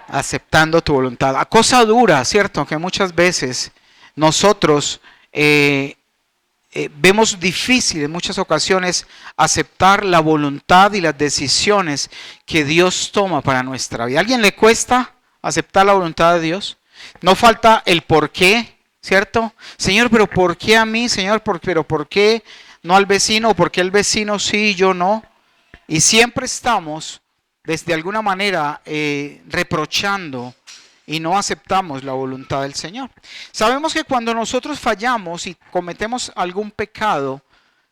Aceptando tu voluntad. A cosa dura, ¿cierto? Que muchas veces nosotros vemos difícil en muchas ocasiones aceptar la voluntad y las decisiones que Dios toma para nuestra vida. ¿A alguien le cuesta aceptar la voluntad de Dios? No falta el por qué, ¿cierto? Señor, pero ¿por qué a mí? Señor, pero ¿por qué no al vecino? ¿Por qué el vecino sí y yo no? Y siempre estamos, desde alguna manera, reprochando y no aceptamos la voluntad del Señor. Sabemos que cuando nosotros fallamos y cometemos algún pecado,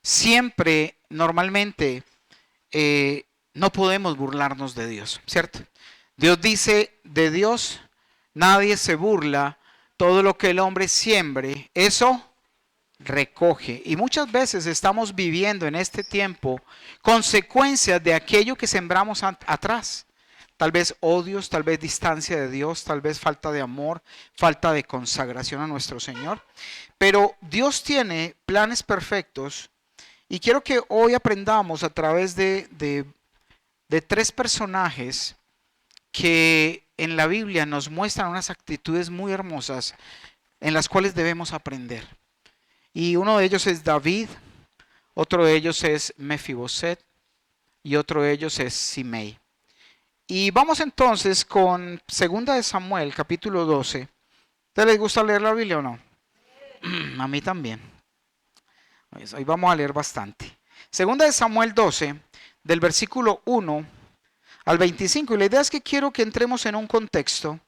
siempre, normalmente, no podemos burlarnos de Dios, ¿cierto? Dios dice, de Dios nadie se burla, todo lo que el hombre siembre, eso recoge. Y muchas veces estamos viviendo en este tiempo consecuencias de aquello que sembramos atrás. Tal vez odios, tal vez distancia de Dios, tal vez falta de amor, falta de consagración a nuestro Señor. Pero Dios tiene planes perfectos y quiero que hoy aprendamos a través de tres personajes que en la Biblia nos muestran unas actitudes muy hermosas en las cuales debemos aprender. Y uno de ellos es David, otro de ellos es Mefiboset y otro de ellos es Simei. Y vamos entonces con 2 Samuel, capítulo 12. ¿A ustedes les gusta leer la Biblia o no? A mí también. Hoy vamos a leer bastante. 2 Samuel 12, del versículo 1 al 25. Y la idea es que quiero que entremos en un contexto.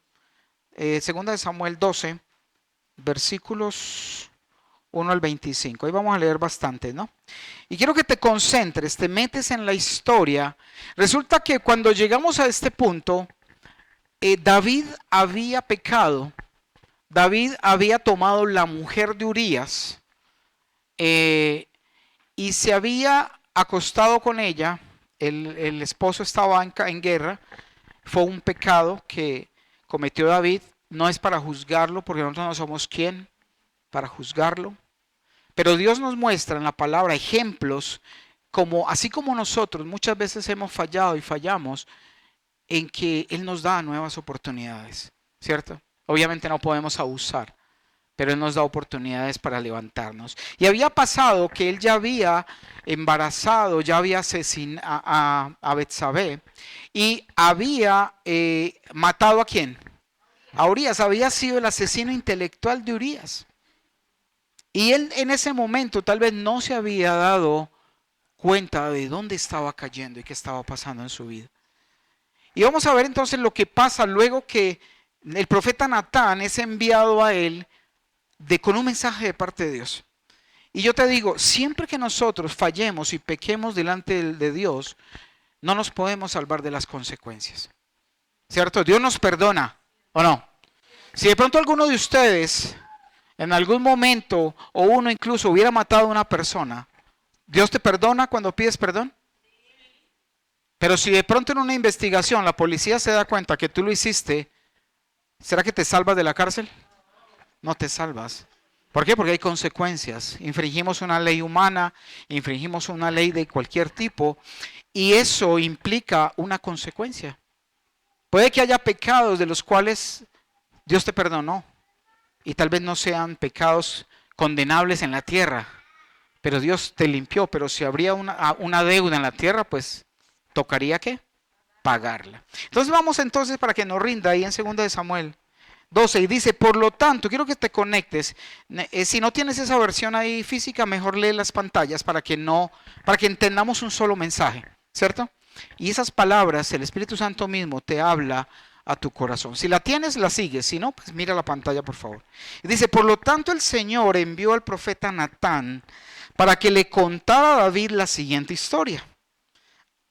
2 Samuel 12, versículos 1 al 25. Ahí vamos a leer bastante, ¿no? Y quiero que te concentres, te metes en la historia. Resulta que cuando llegamos a este punto, David había pecado. David había tomado la mujer de Urías y se había acostado con ella. El esposo estaba en guerra. Fue un pecado que cometió David. No es para juzgarlo, porque nosotros no somos quien para juzgarlo. Pero Dios nos muestra en la palabra ejemplos, como así como nosotros muchas veces hemos fallado y fallamos, en que Él nos da nuevas oportunidades, ¿cierto? Obviamente no podemos abusar, pero Él nos da oportunidades para levantarnos. Y había pasado que Él ya había embarazado, ya había asesinado a Betsabé y había matado ¿a quién? A Urías. Había sido el asesino intelectual de Urías. Y él en ese momento tal vez no se había dado cuenta de dónde estaba cayendo y qué estaba pasando en su vida. Y vamos a ver entonces lo que pasa luego que el profeta Natán es enviado a él con un mensaje de parte de Dios. Y yo te digo, siempre que nosotros fallemos y pequemos delante de Dios, no nos podemos salvar de las consecuencias. ¿Cierto? Dios nos perdona, ¿o no? Si de pronto alguno de ustedes en algún momento o uno incluso hubiera matado a una persona, ¿Dios te perdona cuando pides perdón? Pero si de pronto en una investigación la policía se da cuenta que tú lo hiciste, ¿será que te salvas de la cárcel? No te salvas. ¿Por qué? Porque hay consecuencias. Infringimos una ley humana, infringimos una ley de cualquier tipo y eso implica una consecuencia. Puede que haya pecados de los cuales Dios te perdonó y tal vez no sean pecados condenables en la tierra, pero Dios te limpió. Pero si habría una deuda en la tierra, pues tocaría ¿qué? Pagarla. Entonces vamos entonces para que nos rinda ahí en 2 Samuel 12 y dice, por lo tanto, quiero que te conectes. Si no tienes esa versión ahí física, mejor lee las pantallas para que entendamos un solo mensaje, ¿cierto? Y esas palabras, el Espíritu Santo mismo te habla a tu corazón. Si la tienes, la sigues. Si no, pues mira la pantalla, por favor. Y dice, por lo tanto, el Señor envió al profeta Natán para que le contara a David la siguiente historia.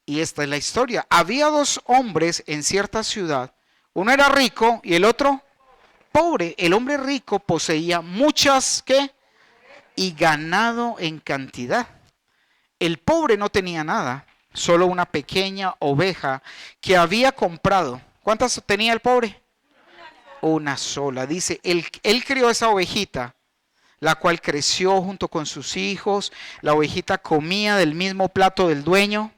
Y esta es la historia. Había dos hombres en cierta ciudad. Uno era rico y el otro pobre. El hombre rico poseía muchas ¿qué? Y ganado en cantidad. El pobre no tenía nada, solo una pequeña oveja que había comprado. ¿Cuántas tenía el pobre? Una sola. Dice, él crió esa ovejita, la cual creció junto con sus hijos. La ovejita comía del mismo plato del dueño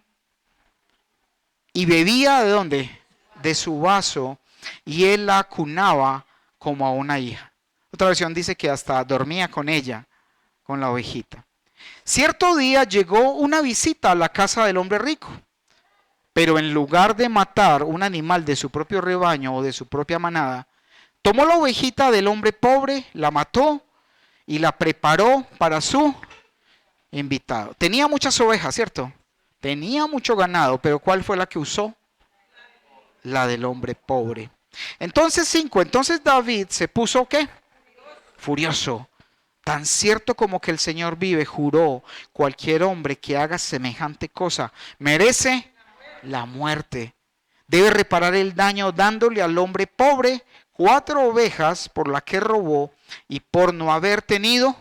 y bebía ¿de dónde? De su vaso. y él la acunaba como a una hija. Otra versión dice que hasta dormía con ella, con la ovejita. Cierto día llegó una visita a la casa del hombre rico, pero en lugar de matar un animal de su propio rebaño o de su propia manada, tomó la ovejita del hombre pobre, la mató y la preparó para su invitado. Tenía muchas ovejas, ¿cierto? Tenía mucho ganado, pero ¿cuál fue la que usó? La del hombre pobre. Entonces David se puso ¿qué? Furioso. Tan cierto como que el Señor vive, juró, cualquier hombre que haga semejante cosa merece la muerte. Debe reparar el daño dándole al hombre pobre 4 ovejas por la que robó y por no haber tenido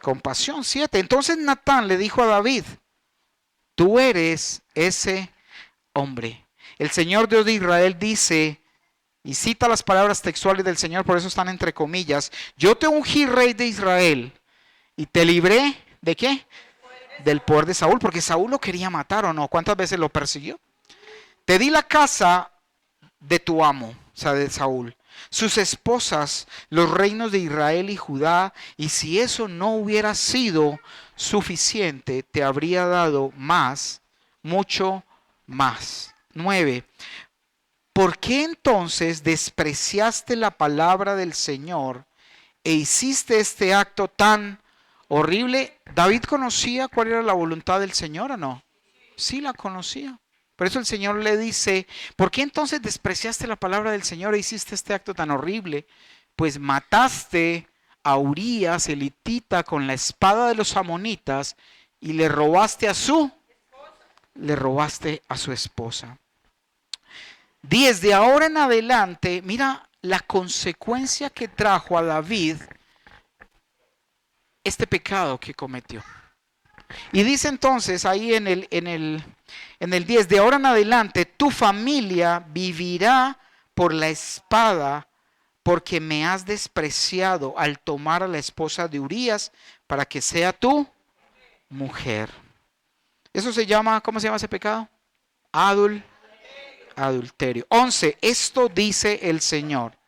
compasión. 7. Entonces Natán le dijo a David, tú eres ese hombre. El Señor Dios de Israel dice, y cita las palabras textuales del Señor, por eso están entre comillas, yo te ungí rey de Israel y te libré, ¿de qué? Del poder de Saúl, porque Saúl lo quería matar o no. ¿Cuántas veces lo persiguió? Te di la casa de tu amo, o sea, de Saúl, sus esposas, los reinos de Israel y Judá, y si eso no hubiera sido suficiente, te habría dado más, mucho más. 9. ¿Por qué entonces despreciaste la palabra del Señor e hiciste este acto tan horrible? ¿David conocía cuál era la voluntad del Señor o no? Sí la conocía. Por eso el Señor le dice, ¿por qué entonces despreciaste la palabra del Señor e hiciste este acto tan horrible? Pues mataste a Urías, el hitita, con la espada de los amonitas y le robaste a su esposa. 10. De ahora en adelante, mira la consecuencia que trajo a David este pecado que cometió. Y dice entonces ahí en el 10, de ahora en adelante tu familia vivirá por la espada porque me has despreciado al tomar a la esposa de Urías para que sea tu mujer. Eso se llama, ¿cómo se llama ese pecado? Adulterio. 11. Esto dice el Señor.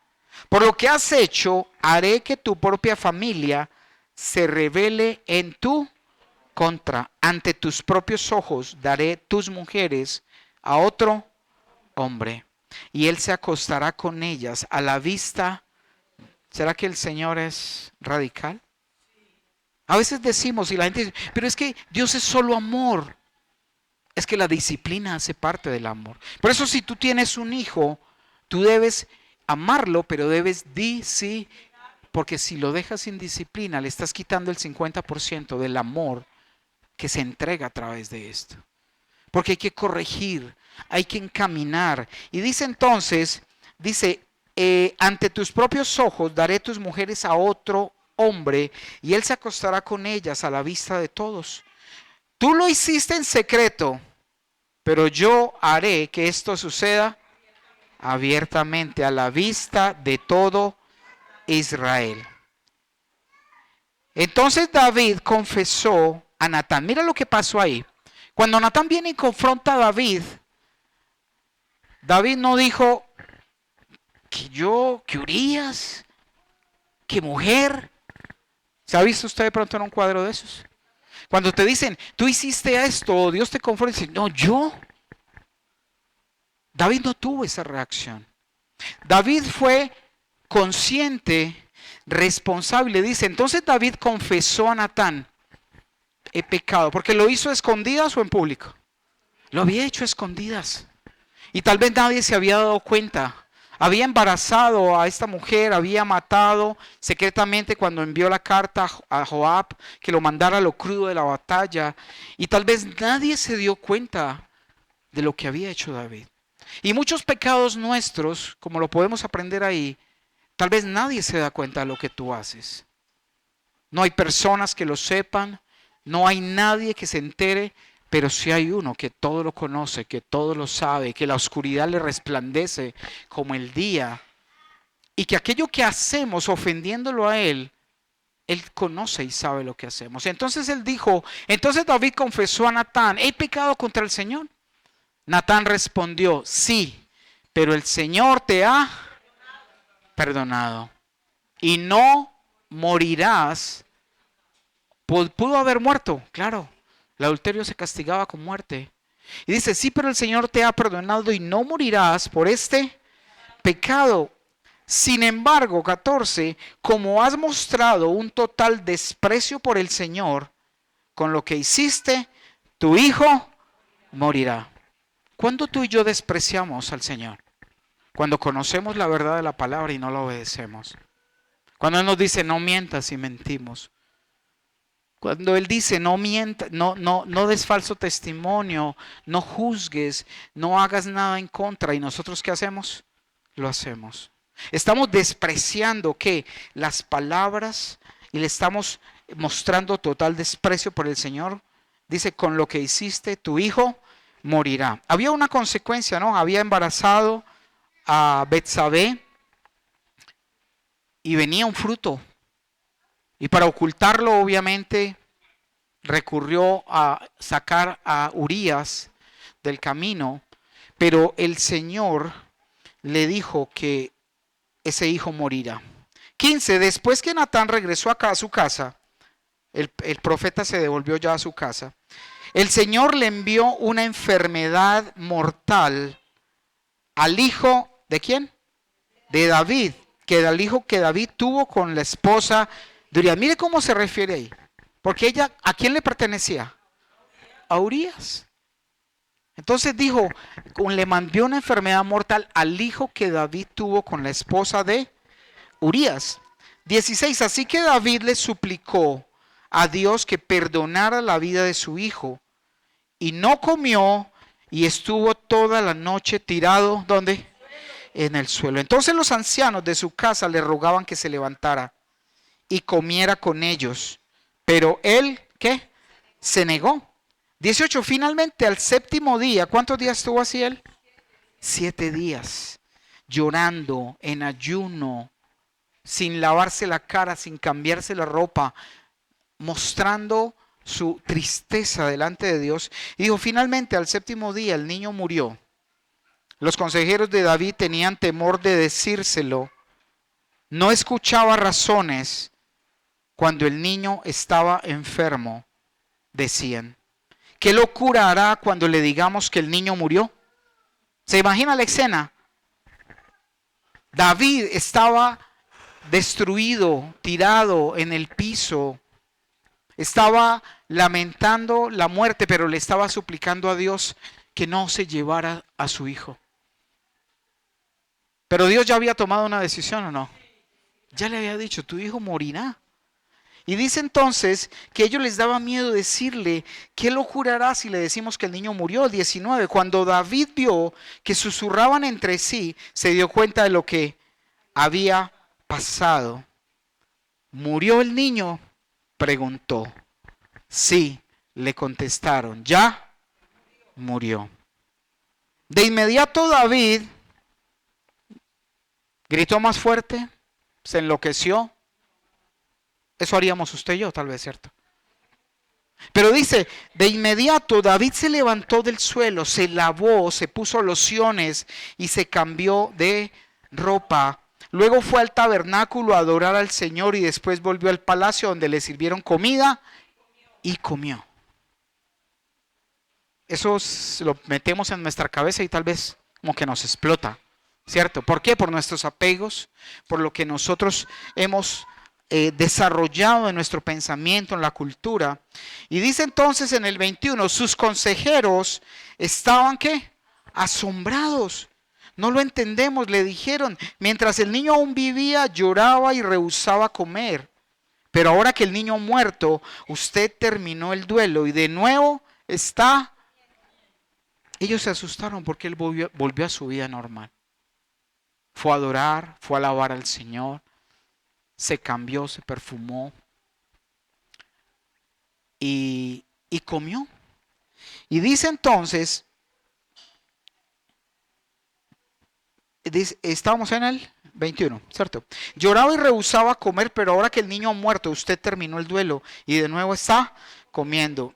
Por lo que has hecho, haré que tu propia familia se rebele en tu contra. Ante tus propios ojos daré tus mujeres a otro hombre y él se acostará con ellas a la vista. ¿Será que el Señor es radical? A veces decimos y la gente dice, pero es que Dios es solo amor. Es que la disciplina hace parte del amor. Por eso si tú tienes un hijo, tú debes amarlo, pero debes porque si lo dejas sin disciplina, le estás quitando el 50% del amor que se entrega a través de esto. Porque hay que corregir, hay que encaminar. Y dice entonces, ante tus propios ojos daré tus mujeres a otro hombre y él se acostará con ellas a la vista de todos. Tú lo hiciste en secreto, pero yo haré que esto suceda abiertamente a la vista de todo Israel. Entonces David confesó a Natán. Mira lo que pasó ahí. Cuando Natán viene y confronta a David, David no dijo que Urías, que mujer. ¿Se ha visto usted de pronto en un cuadro de esos? Cuando te dicen, tú hiciste esto, Dios te confronta y dice, no, yo. David no tuvo esa reacción. David fue consciente, responsable. Dice, entonces David confesó a Natán, he pecado, porque lo hizo a escondidas o en público. Lo había hecho a escondidas. Y tal vez nadie se había dado cuenta. Había embarazado a esta mujer, había matado secretamente cuando envió la carta a Joab que lo mandara a lo crudo de la batalla. Y tal vez nadie se dio cuenta de lo que había hecho David. Y muchos pecados nuestros, como lo podemos aprender ahí, tal vez nadie se da cuenta de lo que tú haces. No hay personas que lo sepan, no hay nadie que se entere, pero sí hay uno que todo lo conoce, que todo lo sabe, que la oscuridad le resplandece como el día. Y que aquello que hacemos ofendiéndolo a él conoce y sabe lo que hacemos. Entonces él dijo, entonces David confesó a Natán, he pecado contra el Señor. Natán respondió, sí, pero el Señor te ha perdonado y no morirás. Pudo haber muerto, claro. El adulterio se castigaba con muerte. Y dice, sí, pero el Señor te ha perdonado y no morirás por este pecado. Sin embargo, 14, como has mostrado un total desprecio por el Señor, con lo que hiciste, tu hijo morirá. ¿Cuándo tú y yo despreciamos al Señor? Cuando conocemos la verdad de la palabra y no la obedecemos. Cuando Él nos dice no mientas y mentimos. Cuando Él dice no mientas, no des falso testimonio, no juzgues, no hagas nada en contra. ¿Y nosotros qué hacemos? Lo hacemos. Estamos despreciando ¿qué? Las palabras y le estamos mostrando total desprecio por el Señor. Dice, con lo que hiciste, tu hijo morirá. Había una consecuencia, ¿no? Había embarazado a Betsabé y venía un fruto. Y para ocultarlo, obviamente, recurrió a sacar a Urías del camino, pero el Señor le dijo que ese hijo morirá. 15. Después que Natán regresó acá a su casa, el profeta se devolvió ya a su casa, el Señor le envió una enfermedad mortal al hijo, ¿de quién? De David, que era el hijo que David tuvo con la esposa de Urías. Mire cómo se refiere ahí, porque ella, ¿a quién le pertenecía? A Urías. Entonces dijo, le mandó una enfermedad mortal al hijo que David tuvo con la esposa de Urías. 16. Así que David le suplicó a Dios que perdonara la vida de su hijo. Y no comió y estuvo toda la noche tirado, ¿dónde? En el suelo. Entonces los ancianos de su casa le rogaban que se levantara y comiera con ellos. Pero él, ¿qué? Se negó. 18. Finalmente al séptimo día, ¿cuántos días estuvo así él? 7 días. Llorando, en ayuno, sin lavarse la cara, sin cambiarse la ropa, mostrando su tristeza delante de Dios. Y dijo, finalmente al séptimo día el niño murió. Los consejeros de David tenían temor de decírselo. No escuchaba razones. Cuando el niño estaba enfermo, decían, ¿qué locura hará cuando le digamos que el niño murió? ¿Se imagina la escena? David estaba destruido, tirado en el piso. Estaba lamentando la muerte, pero le estaba suplicando a Dios que no se llevara a su hijo. Pero Dios ya había tomado una decisión, ¿o no? Ya le había dicho, tu hijo morirá. Y dice entonces que ellos les daba miedo decirle, ¿qué locura hará si le decimos que el niño murió? 19. Cuando David vio que susurraban entre sí, se dio cuenta de lo que había pasado. ¿Murió el niño? Preguntó. Sí, le contestaron, ya murió. De inmediato David gritó más fuerte, se enloqueció. Eso haríamos usted y yo, tal vez, ¿cierto? Pero dice, de inmediato David se levantó del suelo, se lavó, se puso lociones y se cambió de ropa. Luego fue al tabernáculo a adorar al Señor y después volvió al palacio donde le sirvieron comida y comió. Eso lo metemos en nuestra cabeza y tal vez como que nos explota, ¿cierto? ¿Por qué? Por nuestros apegos, por lo que nosotros hemos desarrollado en nuestro pensamiento, en la cultura. Y dice entonces en el 21, sus consejeros estaban ¿qué? Asombrados. No lo entendemos, le dijeron. Mientras el niño aún vivía, lloraba y rehusaba comer. Pero ahora que el niño ha muerto, usted terminó el duelo y de nuevo está. Ellos se asustaron porque él volvió a su vida normal. Fue a adorar, fue a alabar al Señor, se cambió, se perfumó y comió. Y dice entonces, estábamos en el 21, ¿cierto? Lloraba y rehusaba comer, pero ahora que el niño ha muerto, usted terminó el duelo y de nuevo está comiendo.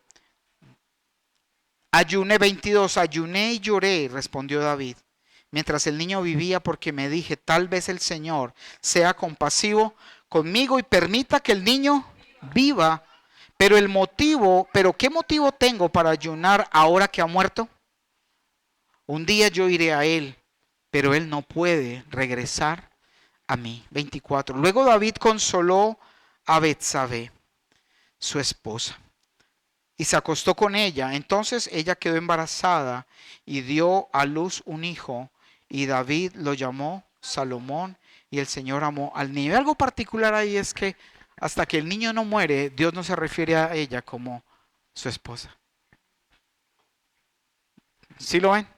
Ayuné 22, ayuné y lloré, respondió David. mientras el niño vivía, porque me dije, tal vez el Señor sea compasivo conmigo y permita que el niño viva. Pero ¿qué motivo tengo para ayunar ahora que ha muerto? Un día yo iré a él, pero él no puede regresar a mí. 24. Luego David consoló a Betsabé, su esposa, y se acostó con ella. Entonces ella quedó embarazada y dio a luz un hijo, y David lo llamó Salomón, y el Señor amó al niño. Y algo particular ahí es que hasta que el niño no muere, Dios no se refiere a ella como su esposa. ¿Sí lo ven?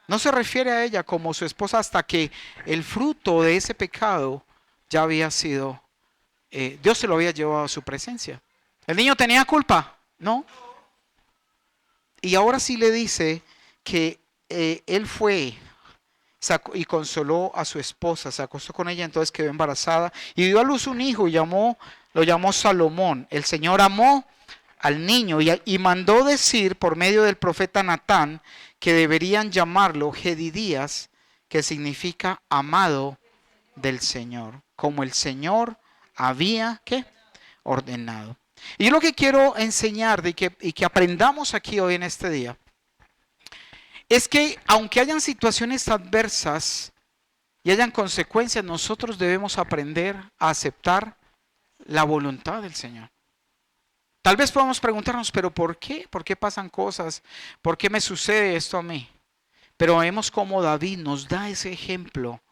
No se refiere a ella como su esposa hasta que el fruto de ese pecado ya había sido, Dios se lo había llevado a su presencia. ¿El niño tenía culpa? No. Y ahora sí le dice que él fue y consoló a su esposa, se acostó con ella, entonces quedó embarazada y dio a luz un hijo y lo llamó Salomón. El Señor amó al niño y mandó decir por medio del profeta Natán que deberían llamarlo Jedidías, que significa amado del Señor, como el Señor había ¿qué? Ordenado. Y yo lo que quiero enseñar y que aprendamos aquí hoy en este día es que aunque hayan situaciones adversas y hayan consecuencias, nosotros debemos aprender a aceptar la voluntad del Señor. Tal vez podamos preguntarnos, pero ¿por qué? ¿Por qué pasan cosas? ¿Por qué me sucede esto a mí? Pero vemos cómo David nos da ese ejemplo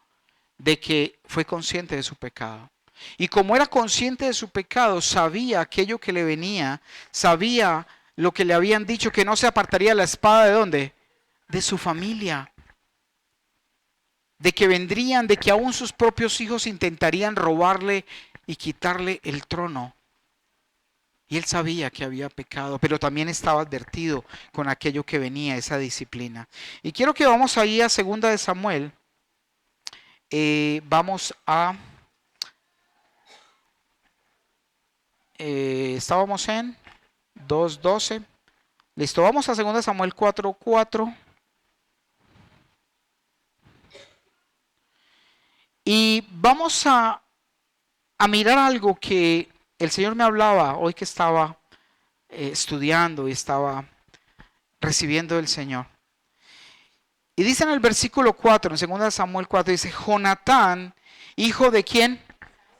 de que fue consciente de su pecado. Y como era consciente de su pecado, sabía aquello que le venía, sabía lo que le habían dicho, que no se apartaría la espada ¿de dónde? De su familia. De que vendrían, de que aún sus propios hijos intentarían robarle y quitarle el trono. Y él sabía que había pecado, pero también estaba advertido con aquello que venía, esa disciplina. Y quiero que vamos ahí a 2 de Samuel. Vamos a... estábamos en 2:12. Listo, vamos a 2 de Samuel 4:4. Y vamos a mirar algo que el Señor me hablaba hoy que estaba estudiando y estaba recibiendo del Señor. Y dice en el versículo 4, en 2 Samuel 4, dice, Jonatán, hijo de ¿quién?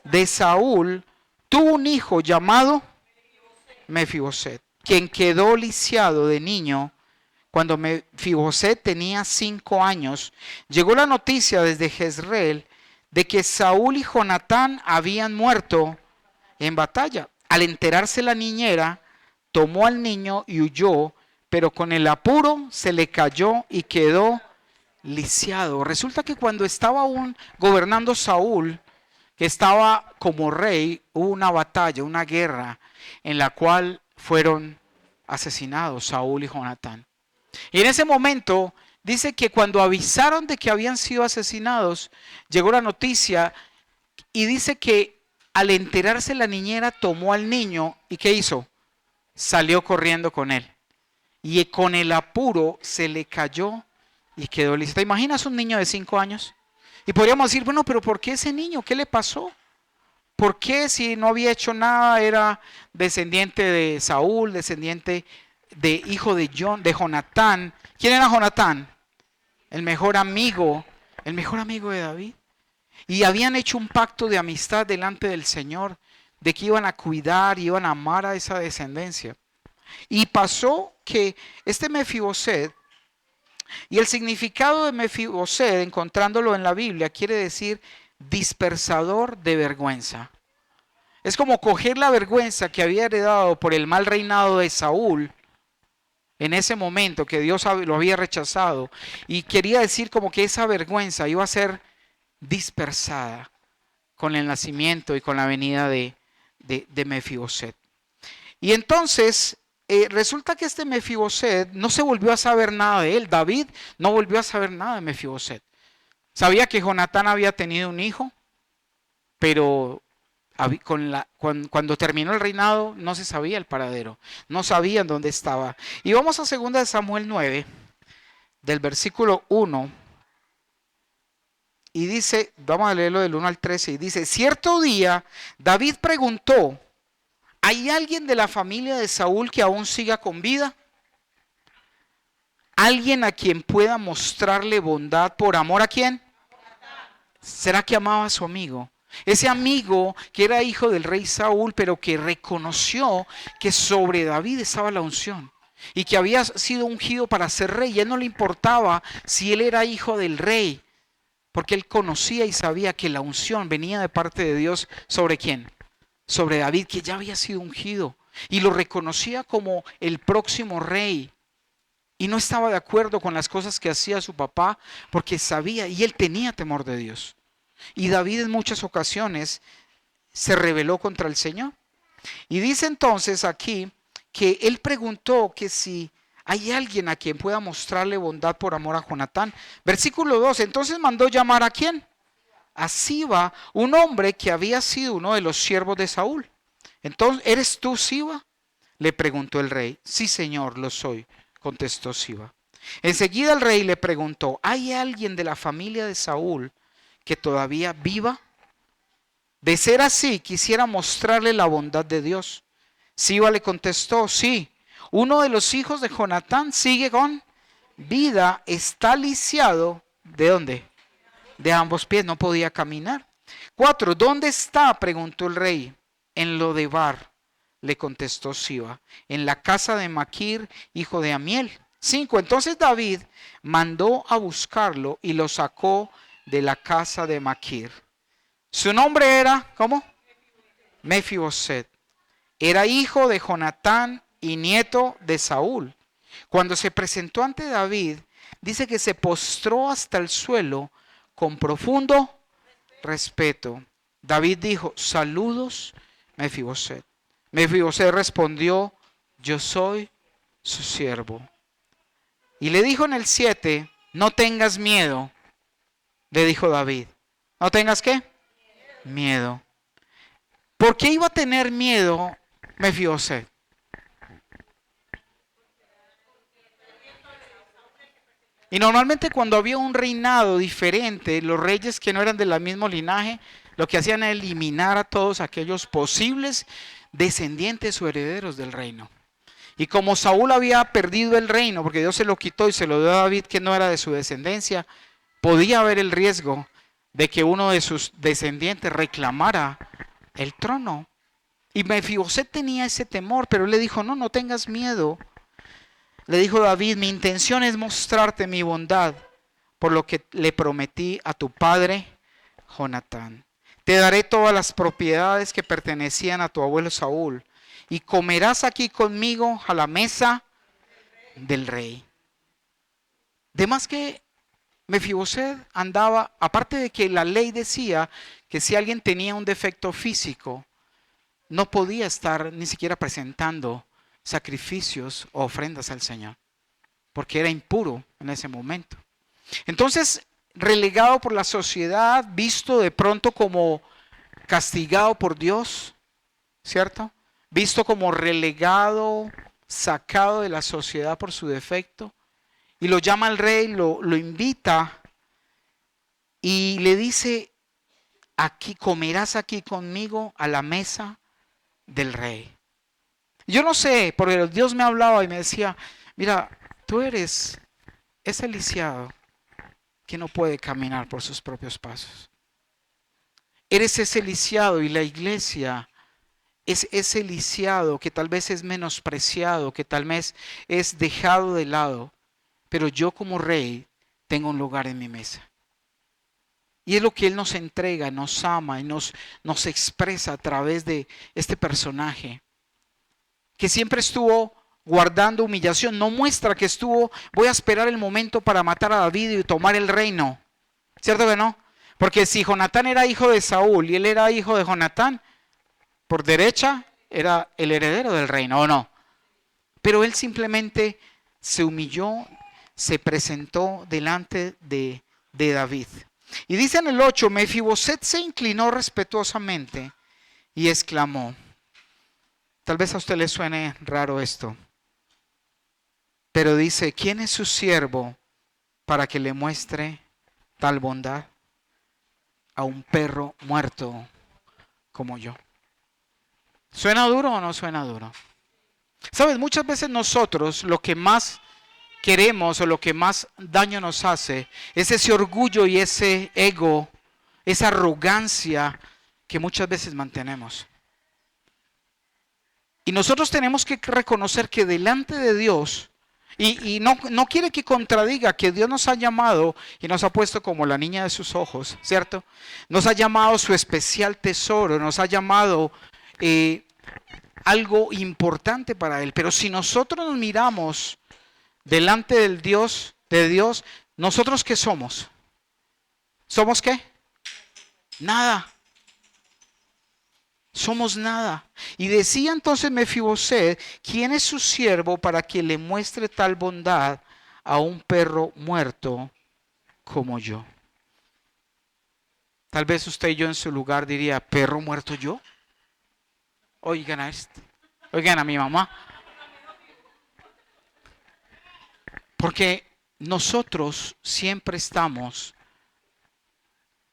De Saúl, tuvo un hijo llamado Mefiboset, quien quedó lisiado de niño. Cuando Mefiboset tenía 5 años, llegó la noticia desde Jezreel de que Saúl y Jonatán habían muerto en batalla. Al enterarse la niñera, tomó al niño y huyó, pero con el apuro se le cayó y quedó lisiado. Resulta que cuando estaba aún gobernando Saúl, que estaba como rey, hubo una batalla, una guerra, en la cual fueron asesinados Saúl y Jonatán. Y en ese momento dice que cuando avisaron de que habían sido asesinados, llegó la noticia y dice que al enterarse la niñera tomó al niño y ¿qué hizo? Salió corriendo con él. Y con el apuro se le cayó y quedó listo. ¿Te imaginas un niño de 5 años? Y podríamos decir, bueno, pero ¿por qué ese niño? ¿Qué le pasó? ¿Por qué si no había hecho nada, era descendiente de Saúl, descendiente de hijo de Jonatán? ¿Quién era Jonatán? El mejor amigo de David. Y habían hecho un pacto de amistad delante del Señor, de que iban a cuidar, iban a amar a esa descendencia. Y pasó que este Mefiboset, y el significado de Mefiboset, encontrándolo en la Biblia, quiere decir dispersador de vergüenza. Es como coger la vergüenza que había heredado por el mal reinado de Saúl, en ese momento que Dios lo había rechazado, y quería decir como que esa vergüenza iba a ser dispersada con el nacimiento y con la venida de Mefiboset. Y entonces resulta que este Mefiboset no se volvió a saber nada de él. David no volvió a saber nada de Mefiboset. Sabía que Jonatán había tenido un hijo, pero cuando terminó el reinado no se sabía el paradero, no sabían dónde estaba. Y vamos a 2 de Samuel 9, del versículo 1 Y dice, vamos a leerlo del 1 al 13, y dice, cierto día David preguntó, ¿hay alguien de la familia de Saúl que aún siga con vida? ¿Alguien a quien pueda mostrarle bondad por amor a quién? ¿Será que amaba a su amigo? Ese amigo que era hijo del rey Saúl, pero que reconoció que sobre David estaba la unción y que había sido ungido para ser rey. Y a él no le importaba si él era hijo del rey, porque él conocía y sabía que la unción venía de parte de Dios. ¿Sobre quién? Sobre David, que ya había sido ungido. Y lo reconocía como el próximo rey. Y no estaba de acuerdo con las cosas que hacía su papá, porque sabía y él tenía temor de Dios. Y David en muchas ocasiones se rebeló contra el Señor. Y dice entonces aquí que él preguntó que si hay alguien a quien pueda mostrarle bondad por amor a Jonatán. Versículo 2, entonces mandó llamar ¿a quién? A Siba, un hombre que había sido uno de los siervos de Saúl. Entonces, ¿eres tú Siba? Le preguntó el rey. Sí, señor, lo soy, contestó Siba. Enseguida el rey le preguntó, ¿hay alguien de la familia de Saúl que todavía viva? De ser así, quisiera mostrarle la bondad de Dios. Siba le contestó, sí, uno de los hijos de Jonatán sigue con vida, está lisiado. ¿De dónde? De ambos pies, no podía caminar. 4, ¿dónde está? Preguntó el rey. En Lodebar, le contestó Siba, en la casa de Maquir, hijo de Amiel. 5, entonces David mandó a buscarlo y lo sacó de la casa de Maquir. Su nombre era, ¿cómo? Mefiboset. Era hijo de Jonatán y nieto de Saúl. Cuando se presentó ante David, dice que se postró hasta el suelo con profundo respeto. David dijo, saludos, Mefiboset. Mefiboset respondió, yo soy su siervo. Y le dijo en el 7, no tengas miedo, le dijo David. ¿No tengas qué? Miedo. ¿Por qué iba a tener miedo Mefiboset? Y normalmente cuando había un reinado diferente, los reyes que no eran del mismo linaje, lo que hacían era eliminar a todos aquellos posibles descendientes o herederos del reino. Y como Saúl había perdido el reino, porque Dios se lo quitó y se lo dio a David que no era de su descendencia, podía haber el riesgo de que uno de sus descendientes reclamara el trono. Y Mefiboset tenía ese temor, pero él le dijo, no, no tengas miedo. Le dijo David, mi intención es mostrarte mi bondad por lo que le prometí a tu padre Jonatán. Te daré todas las propiedades que pertenecían a tu abuelo Saúl y comerás aquí conmigo a la mesa del rey. De más que Mefiboset andaba, aparte de que la ley decía que si alguien tenía un defecto físico, no podía estar ni siquiera presentando sacrificios o ofrendas al Señor, porque era impuro en ese momento. Entonces, relegado por la sociedad, visto de pronto como castigado por Dios, ¿cierto? Visto como relegado, sacado de la sociedad por su defecto, y lo llama al rey, lo invita y le dice, aquí comerás aquí conmigo a la mesa del rey. Yo no sé, porque Dios me hablaba y me decía, mira, tú eres ese lisiado que no puede caminar por sus propios pasos. Eres ese lisiado y la iglesia es ese lisiado que tal vez es menospreciado, que tal vez es dejado de lado, pero yo como rey tengo un lugar en mi mesa. Y es lo que Él nos entrega, nos ama y nos expresa a través de este personaje que siempre estuvo guardando humillación. No muestra que estuvo, voy a esperar el momento para matar a David y tomar el reino. ¿Cierto que no? Porque si Jonatán era hijo de Saúl y él era hijo de Jonatán, por derecha era el heredero del reino, ¿o no? Pero él simplemente se humilló, se presentó delante de David. Y dice en el 8, Mefiboset se inclinó respetuosamente y exclamó. Tal vez a usted le suene raro esto, pero dice, ¿quién es su siervo para que le muestre tal bondad? a un perro muerto como yo. ¿Suena duro o no suena duro? Sabes, muchas veces nosotros lo que más queremos o lo que más daño nos hace es ese orgullo y ese ego, esa arrogancia que muchas veces mantenemos. Y nosotros tenemos que reconocer que delante de Dios, y no quiere que contradiga que Dios nos ha llamado y nos ha puesto como la niña de sus ojos, ¿cierto? Nos ha llamado su especial tesoro, nos ha llamado algo importante para Él. Pero si nosotros nos miramos delante del Dios, de Dios, ¿nosotros qué somos? ¿Somos qué? Nada. Somos nada. Y decía entonces Mefiboset, ¿quién es su siervo para que le muestre tal bondad a un perro muerto como yo? Tal vez usted y yo en su lugar diría, ¿perro muerto yo? Oigan a este, oigan a mi mamá. Porque nosotros siempre estamos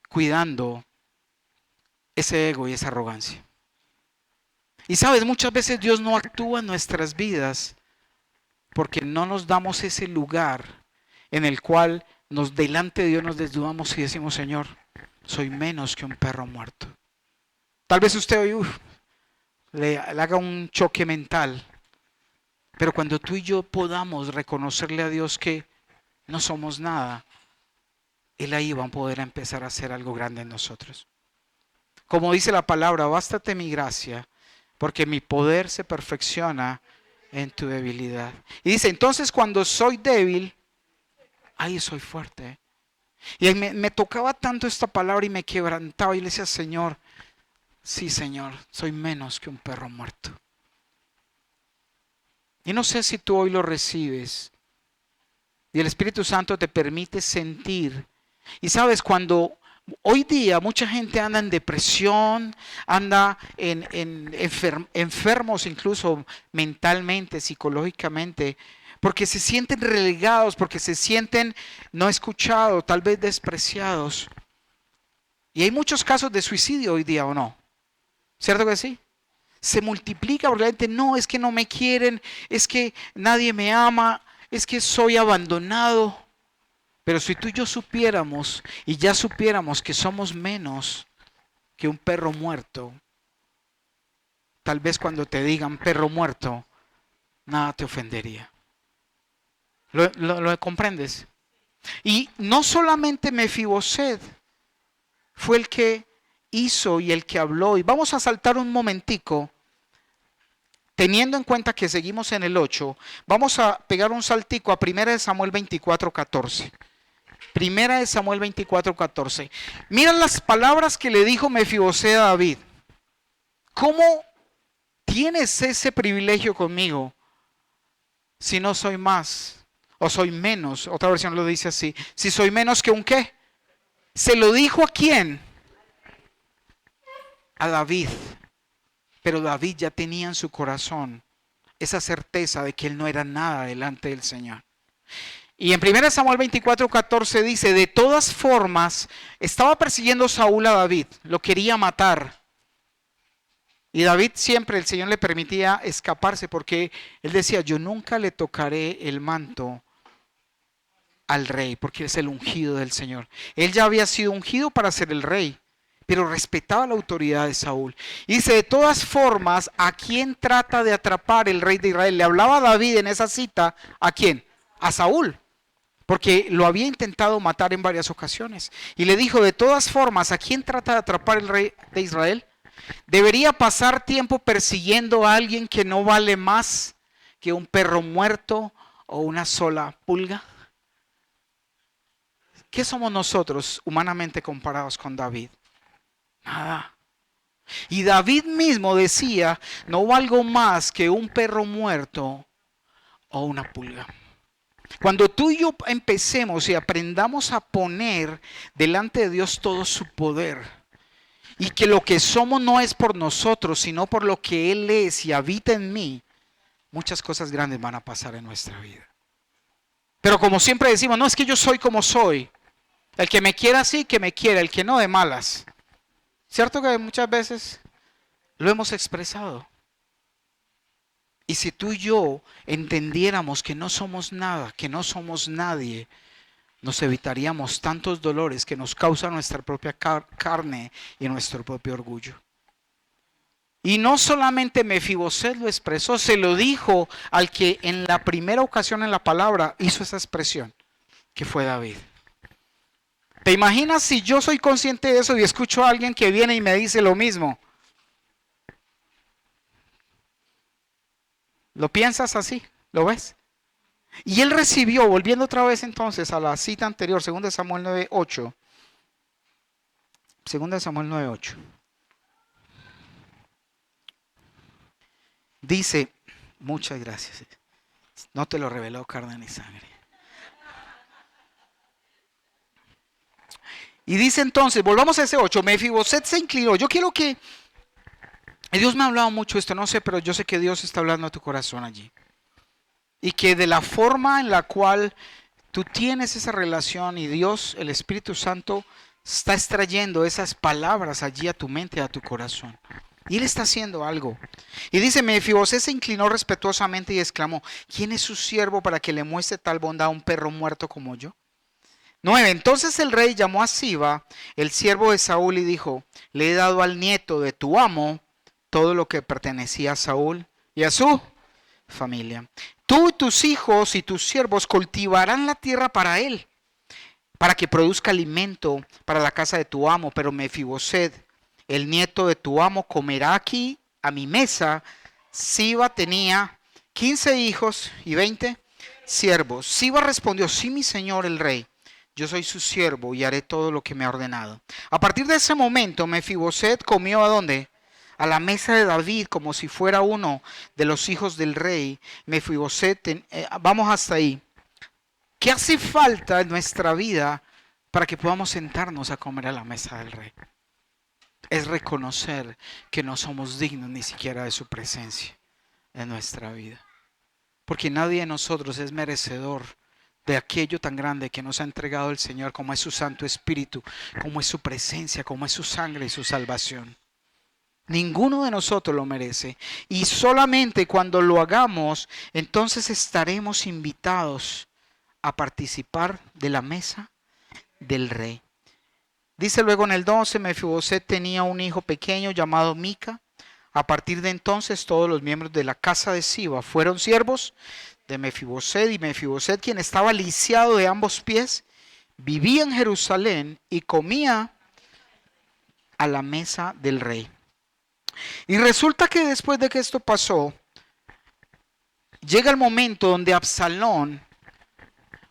cuidando ese ego y esa arrogancia. Y sabes, muchas veces Dios no actúa en nuestras vidas porque no nos damos ese lugar en el cual delante de Dios nos desnudamos y decimos, Señor, soy menos que un perro muerto. Tal vez usted hoy le haga un choque mental, pero cuando tú y yo podamos reconocerle a Dios que no somos nada, Él ahí va a poder empezar a hacer algo grande en nosotros. Como dice la palabra, bástate mi gracia, porque mi poder se perfecciona en tu debilidad. Y dice, entonces cuando soy débil, ahí soy fuerte. Y me tocaba tanto esta palabra y me quebrantaba y le decía, Señor, sí Señor, soy menos que un perro muerto. Y no sé si tú hoy lo recibes y el Espíritu Santo te permite sentir. Y sabes, cuando hoy día mucha gente anda en depresión, anda enfermos incluso mentalmente, psicológicamente, porque se sienten relegados, porque se sienten no escuchados, tal vez despreciados. Y hay muchos casos de suicidio hoy día, ¿o no? ¿Cierto que sí? Se multiplica porque la gente, no, es que no me quieren, es que nadie me ama, es que soy abandonado. Pero si tú y yo supiéramos y ya supiéramos que somos menos que un perro muerto, tal vez cuando te digan perro muerto, nada te ofendería. ¿Lo comprendes? Y no solamente Mefiboset fue el que hizo y el que habló. Y vamos a saltar un momentico, teniendo en cuenta que seguimos en el 8, vamos a pegar un saltico a 1 Samuel 24:14. 1 Samuel 24:14. Mira las palabras que le dijo Mefiboset a David. ¿Cómo tienes ese privilegio conmigo si no soy más o soy menos? Otra versión lo dice así. Si soy menos que un qué. ¿Se lo dijo a quién? A David. Pero David ya tenía en su corazón esa certeza de que él no era nada delante del Señor. Y en 1 Samuel 24:14 dice, de todas formas, estaba persiguiendo Saúl a David, lo quería matar. Y David siempre, el Señor le permitía escaparse porque él decía, yo nunca le tocaré el manto al rey, porque es el ungido del Señor. Él ya había sido ungido para ser el rey, pero respetaba la autoridad de Saúl. Y dice, de todas formas, ¿a quién trata de atrapar el rey de Israel? Le hablaba a David en esa cita, ¿a quién? A Saúl. Porque lo había intentado matar en varias ocasiones. Y le dijo, de todas formas, ¿a quién trata de atrapar el rey de Israel? ¿Debería pasar tiempo persiguiendo a alguien que no vale más que un perro muerto o una sola pulga? ¿Qué somos nosotros humanamente comparados con David? Nada. Y David mismo decía, no valgo más que un perro muerto o una pulga. Cuando tú y yo empecemos y aprendamos a poner delante de Dios todo su poder y que lo que somos no es por nosotros, sino por lo que Él es y habita en mí, muchas cosas grandes van a pasar en nuestra vida. Pero como siempre decimos, no es que yo soy como soy, El que me quiera sí, que me quiera, el que no de malas. ¿Cierto que muchas veces lo hemos expresado? Y si tú y yo entendiéramos que no somos nada, que no somos nadie, nos evitaríamos tantos dolores que nos causa nuestra propia carne y nuestro propio orgullo. Y no solamente Mefiboset lo expresó, se lo dijo al que en la primera ocasión en la palabra hizo esa expresión, que fue David. ¿Te imaginas si yo soy consciente de eso y escucho a alguien que viene y me dice lo mismo? ¿Lo piensas así? ¿Lo ves? Y él recibió, volviendo otra vez entonces a la cita anterior, 2 Samuel 9:8. 2 Samuel 9:8. Dice, muchas gracias. No te lo reveló carne ni sangre. Y dice entonces, volvamos a ese 8, Mefiboset se inclinó. Yo quiero que, Dios me ha hablado mucho esto, no sé, pero yo sé que Dios está hablando a tu corazón allí. Y que de la forma en la cual tú tienes esa relación y Dios, el Espíritu Santo, está extrayendo esas palabras allí a tu mente, a tu corazón. Y Él está haciendo algo. Y dice, Mefiboset se inclinó respetuosamente y exclamó, ¿quién es su siervo para que le muestre tal bondad a un perro muerto como yo? 9. Entonces el rey llamó a Siba, el siervo de Saúl, y dijo, le he dado al nieto de tu amo todo lo que pertenecía a Saúl y a su familia. Tú y tus hijos y tus siervos cultivarán la tierra para él, para que produzca alimento para la casa de tu amo. Pero Mefiboset, el nieto de tu amo, comerá aquí a mi mesa. Siba tenía 15 hijos y 20 siervos. Siba respondió, sí, mi señor el rey. Yo soy su siervo y haré todo lo que me ha ordenado. A partir de ese momento, Mefiboset comió ¿a dónde? A la mesa de David, como si fuera uno de los hijos del rey. Mefiboset, vamos hasta ahí. ¿Qué hace falta en nuestra vida para que podamos sentarnos a comer a la mesa del rey? Es reconocer que no somos dignos ni siquiera de su presencia en nuestra vida. Porque nadie de nosotros es merecedor de aquello tan grande que nos ha entregado el Señor, como es su Santo Espíritu, como es su presencia, como es su sangre y su salvación. Ninguno de nosotros lo merece. Y solamente cuando lo hagamos, entonces estaremos invitados a participar de la mesa del rey. Dice luego en el 12, Mefiboset tenía un hijo pequeño llamado Mica. A partir de entonces todos los miembros de la casa de Siba fueron siervos de Mefiboset, y Mefiboset, quien estaba lisiado de ambos pies, vivía en Jerusalén y comía a la mesa del rey. Y resulta que después de que esto pasó, llega el momento donde Absalón,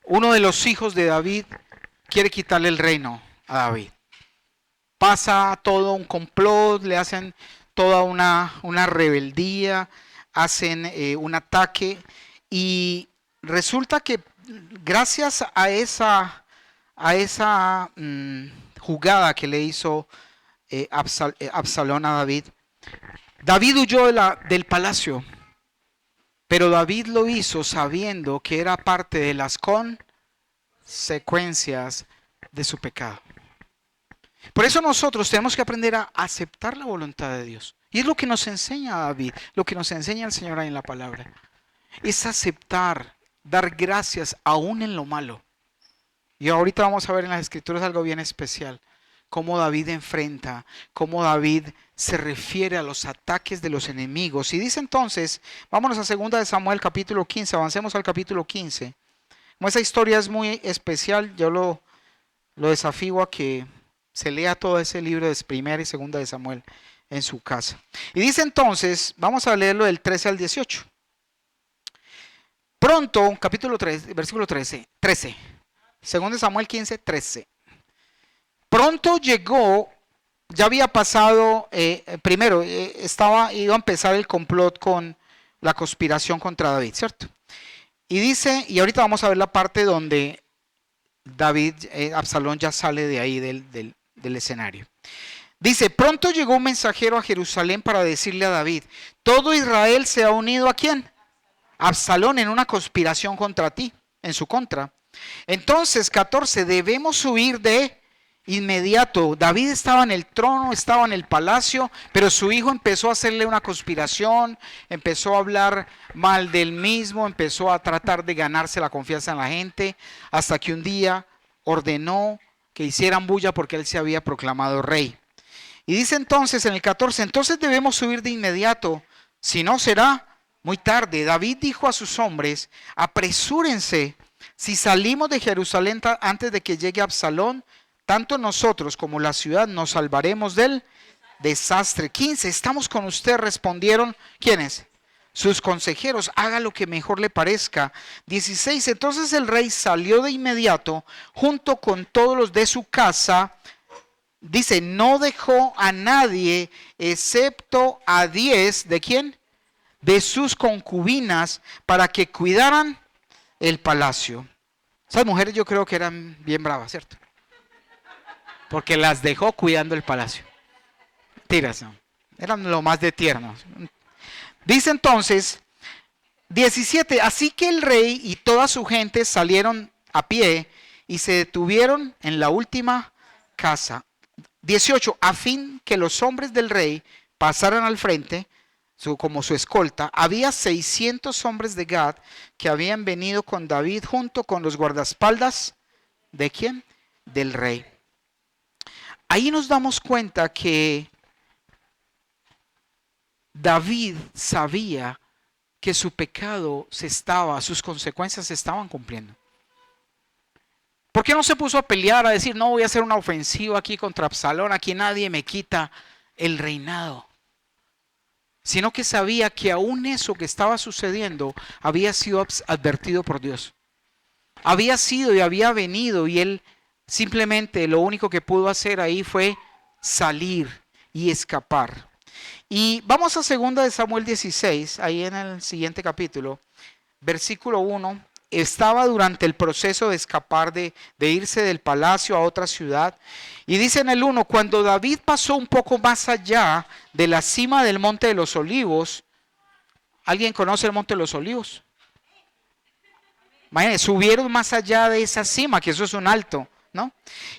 uno de los hijos de David, quiere quitarle el reino a David. Pasa todo un complot, le hacen toda una rebeldía, hacen un ataque. Y resulta que gracias a esa jugada que le hizo Absalón a David, David huyó del palacio, pero David lo hizo sabiendo que era parte de las consecuencias de su pecado. Por eso nosotros tenemos que aprender a aceptar la voluntad de Dios. Y es lo que nos enseña David, lo que nos enseña el Señor ahí en la palabra. Es aceptar, dar gracias aún en lo malo. Y ahorita vamos a ver en las Escrituras algo bien especial. Cómo David enfrenta, cómo David se refiere a los ataques de los enemigos. Y dice entonces, vámonos a 2 de Samuel capítulo 15, avancemos al capítulo 15. Como esa historia es muy especial, yo lo desafío a que se lea todo ese libro de 1 y 2 de Samuel en su casa. Y dice entonces, vamos a leerlo del 13 al 18. Pronto, capítulo 3, versículo 13. 2 de Samuel 15, 13. Pronto llegó, ya había pasado, iba a empezar el complot con la conspiración contra David, ¿cierto? Y dice, y ahorita vamos a ver la parte donde Absalón ya sale de ahí del escenario. Dice, pronto llegó un mensajero a Jerusalén para decirle a David, todo Israel se ha unido ¿a quién? Absalón en una conspiración contra ti, en su contra. Entonces, 14, debemos huir de inmediato. David estaba en el trono, estaba en el palacio, pero su hijo empezó a hacerle una conspiración, empezó a hablar mal del mismo, empezó a tratar de ganarse la confianza en la gente, hasta que un día ordenó que hicieran bulla porque él se había proclamado rey. Y dice entonces en el 14, entonces debemos huir de inmediato, si no será muy tarde. David dijo a sus hombres, apresúrense, si salimos de Jerusalén antes de que llegue Absalón, tanto nosotros como la ciudad nos salvaremos del desastre. 15, estamos con usted, respondieron, ¿quiénes? Sus consejeros, haga lo que mejor le parezca. 16, entonces el rey salió de inmediato junto con todos los de su casa. Dice, no dejó a nadie excepto a 10, ¿de quién? De sus concubinas, para que cuidaran el palacio. Esas mujeres yo creo que eran bien bravas, ¿cierto? Porque las dejó cuidando el palacio. Tiras, ¿no? Eran lo más de tiernos. Dice entonces, 17, así que el rey y toda su gente salieron a pie y se detuvieron en la última casa. 18, a fin que los hombres del rey pasaran al frente, como su escolta, había 600 hombres de Gad que habían venido con David junto con los guardaespaldas, ¿de quién? Del rey. Ahí nos damos cuenta que David sabía que su pecado sus consecuencias se estaban cumpliendo. ¿Por qué no se puso a pelear, a decir, no voy a hacer una ofensiva aquí contra Absalón, aquí nadie me quita el reinado? Sino que sabía que aún eso que estaba sucediendo había sido advertido por Dios. Había sido y había venido, y él simplemente lo único que pudo hacer ahí fue salir y escapar. Y vamos a 2 de Samuel 16, ahí en el siguiente capítulo, versículo 1. Estaba durante el proceso de escapar, de irse del palacio a otra ciudad. Y dice en el 1, cuando David pasó un poco más allá de la cima del Monte de los Olivos. ¿Alguien conoce el Monte de los Olivos? Imagínense, subieron más allá de esa cima, que eso es un alto, ¿no?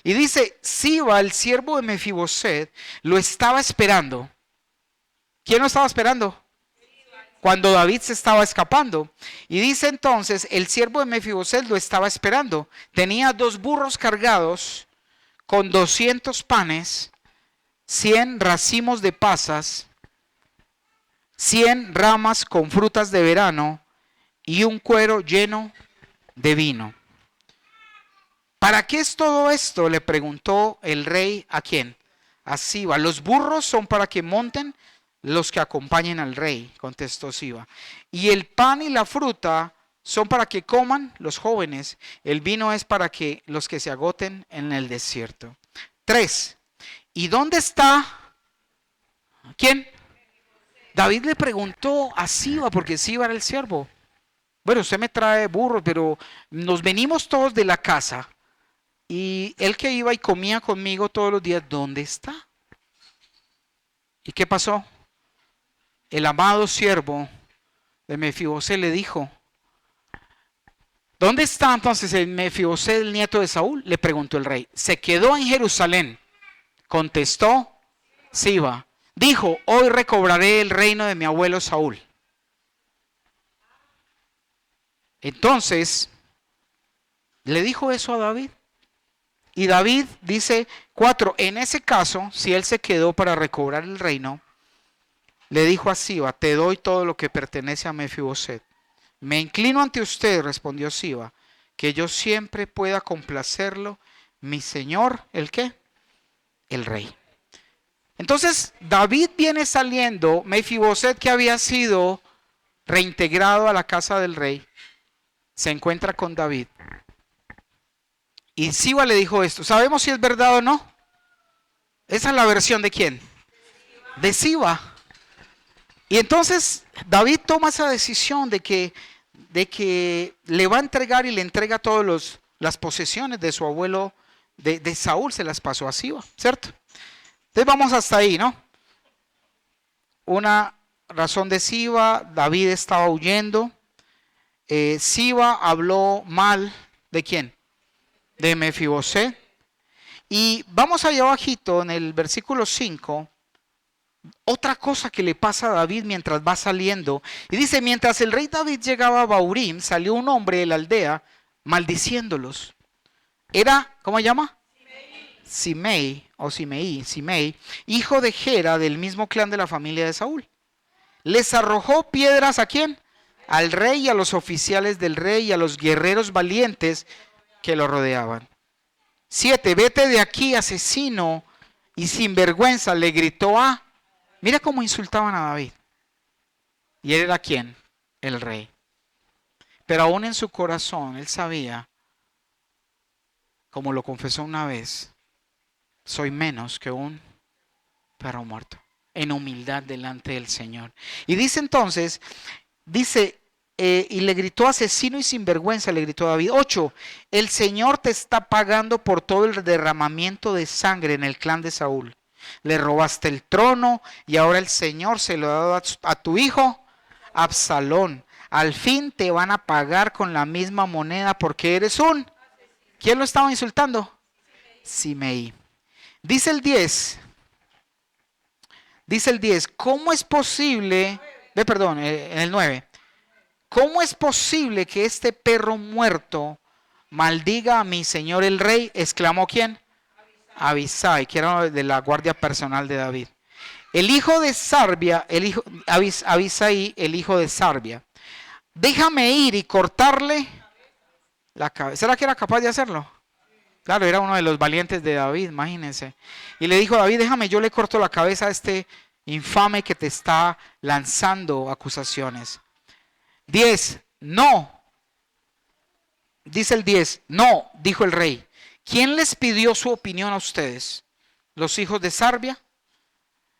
Y dice, Siba, el siervo de Mefiboset, lo estaba esperando. ¿Quién lo estaba esperando? Cuando David se estaba escapando. Y dice entonces, el siervo de Mefiboset lo estaba esperando. Tenía 2 burros cargados con 200 panes, 100 racimos de pasas, 100 ramas con frutas de verano y un cuero lleno de vino. ¿Para qué es todo esto?, le preguntó el rey. ¿A quién? A Siba. Los burros son para que monten los que acompañen al rey, contestó Siba. Y el pan y la fruta son para que coman los jóvenes. El vino es para que los que se agoten en el desierto. 3. ¿Y dónde está? ¿Quién? David le preguntó a Siba, porque Siba era el siervo. Bueno, usted me trae burros, pero nos venimos todos de la casa. Y él que iba y comía conmigo todos los días, ¿dónde está? ¿Y qué pasó? El amado siervo de Mefiboset le dijo, ¿dónde está entonces el Mefiboset, el nieto de Saúl?, le preguntó el rey. Se quedó en Jerusalén, contestó Siba. Dijo, hoy recobraré el reino de mi abuelo Saúl. Entonces, le dijo eso a David. Y David dice 4, en ese caso, si él se quedó para recobrar el reino, le dijo a Siba, te doy todo lo que pertenece a Mefiboset. Me inclino ante usted, respondió Siba, que yo siempre pueda complacerlo, mi señor, ¿el qué? El rey. Entonces, David viene saliendo, Mefiboset, que había sido reintegrado a la casa del rey, se encuentra con David. Y Siba le dijo esto, ¿sabemos si es verdad o no? Esa es la versión de ¿quién? De Siba. Y entonces David toma esa decisión de que le va a entregar y le entrega todas las posesiones de su abuelo, de Saúl, se las pasó a Siba, ¿cierto? Entonces vamos hasta ahí, ¿no? Una razón de Siba, David estaba huyendo. Siba habló mal ¿De quién? De Mefiboset. Y vamos allá abajito en el versículo 5. Otra cosa que le pasa a David mientras va saliendo. Y dice, mientras el rey David llegaba a Baurim, salió un hombre de la aldea maldiciéndolos. Era, ¿cómo se llama? Simei, o Simei, hijo de Gera, del mismo clan de la familia de Saúl. Les arrojó piedras, ¿a quién? Al rey y a los oficiales del rey y a los guerreros valientes que lo rodeaban. 7. Vete de aquí, asesino y sinvergüenza, le gritó a... Mira cómo insultaban a David. ¿Y él era quién? El rey. Pero aún en su corazón, él sabía, como lo confesó una vez, soy menos que un perro muerto, en humildad delante del Señor. Y dice entonces, y le gritó asesino y sinvergüenza, le gritó a David. 8. El Señor te está pagando por todo el derramamiento de sangre en el clan de Saúl. Le robaste el trono y ahora el Señor se lo ha dado a tu hijo Absalón. Al fin te van a pagar con la misma moneda porque eres un... ¿Quién lo estaba insultando? Simei. Dice el 10. ¿Cómo es posible? En el 9. ¿Cómo es posible que este perro muerto maldiga a mi señor el rey? Exclamó ¿quién? Abisai, que era de la guardia personal de David. El hijo de Sarbia, Abisai, el hijo de Sarbia. Déjame ir y cortarle la cabeza. ¿Será que era capaz de hacerlo? Claro, era uno de los valientes de David, imagínense. Y le dijo a David, déjame, yo le corto la cabeza a este infame que te está lanzando acusaciones. 10. No. Dice el 10. No, dijo el rey. ¿Quién les pidió su opinión a ustedes? ¿Los hijos de Sarbia?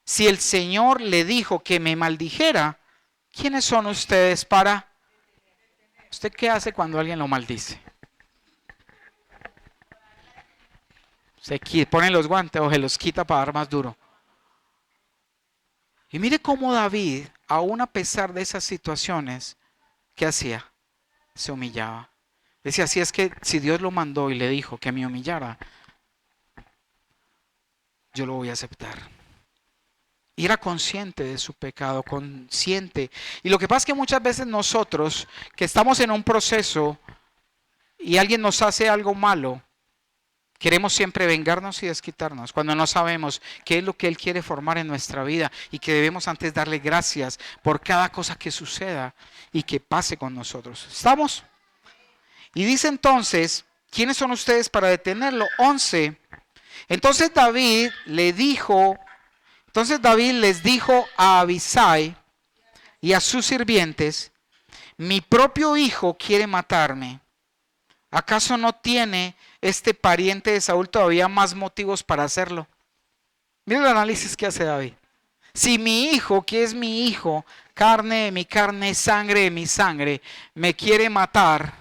Si el Señor le dijo que me maldijera, ¿quiénes son ustedes para? ¿Usted qué hace cuando alguien lo maldice? Se pone los guantes o se los quita para dar más duro. Y mire cómo David, aún a pesar de esas situaciones, ¿qué hacía? Se humillaba. Decía, así es que si Dios lo mandó y le dijo que me humillara, yo lo voy a aceptar. Y era consciente de su pecado, consciente. Y lo que pasa es que muchas veces nosotros, que estamos en un proceso y alguien nos hace algo malo, queremos siempre vengarnos y desquitarnos, cuando no sabemos qué es lo que Él quiere formar en nuestra vida y que debemos antes darle gracias por cada cosa que suceda y que pase con nosotros. ¿Estamos? Y dice entonces, ¿quiénes son ustedes para detenerlo? 11. Entonces David les dijo a Abisai y a sus sirvientes, mi propio hijo quiere matarme. ¿Acaso no tiene este pariente de Saúl todavía más motivos para hacerlo? Mira el análisis que hace David. Si mi hijo, que es mi hijo, carne de mi carne, sangre de mi sangre, me quiere matar,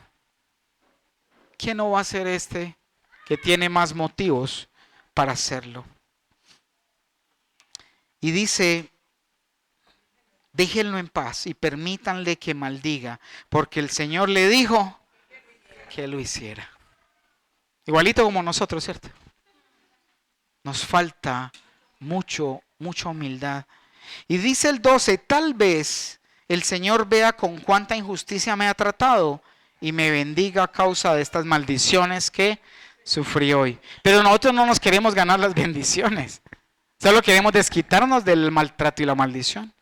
¿quién no va a ser este que tiene más motivos para hacerlo? Y dice, déjenlo en paz y permítanle que maldiga, porque el Señor le dijo que lo hiciera. Igualito como nosotros, ¿cierto? Nos falta mucha humildad. Y dice el 12, tal vez el Señor vea con cuánta injusticia me ha tratado y me bendiga a causa de estas maldiciones que sufrí hoy. Pero nosotros no nos queremos ganar las bendiciones. Solo queremos desquitarnos del maltrato y la maldición.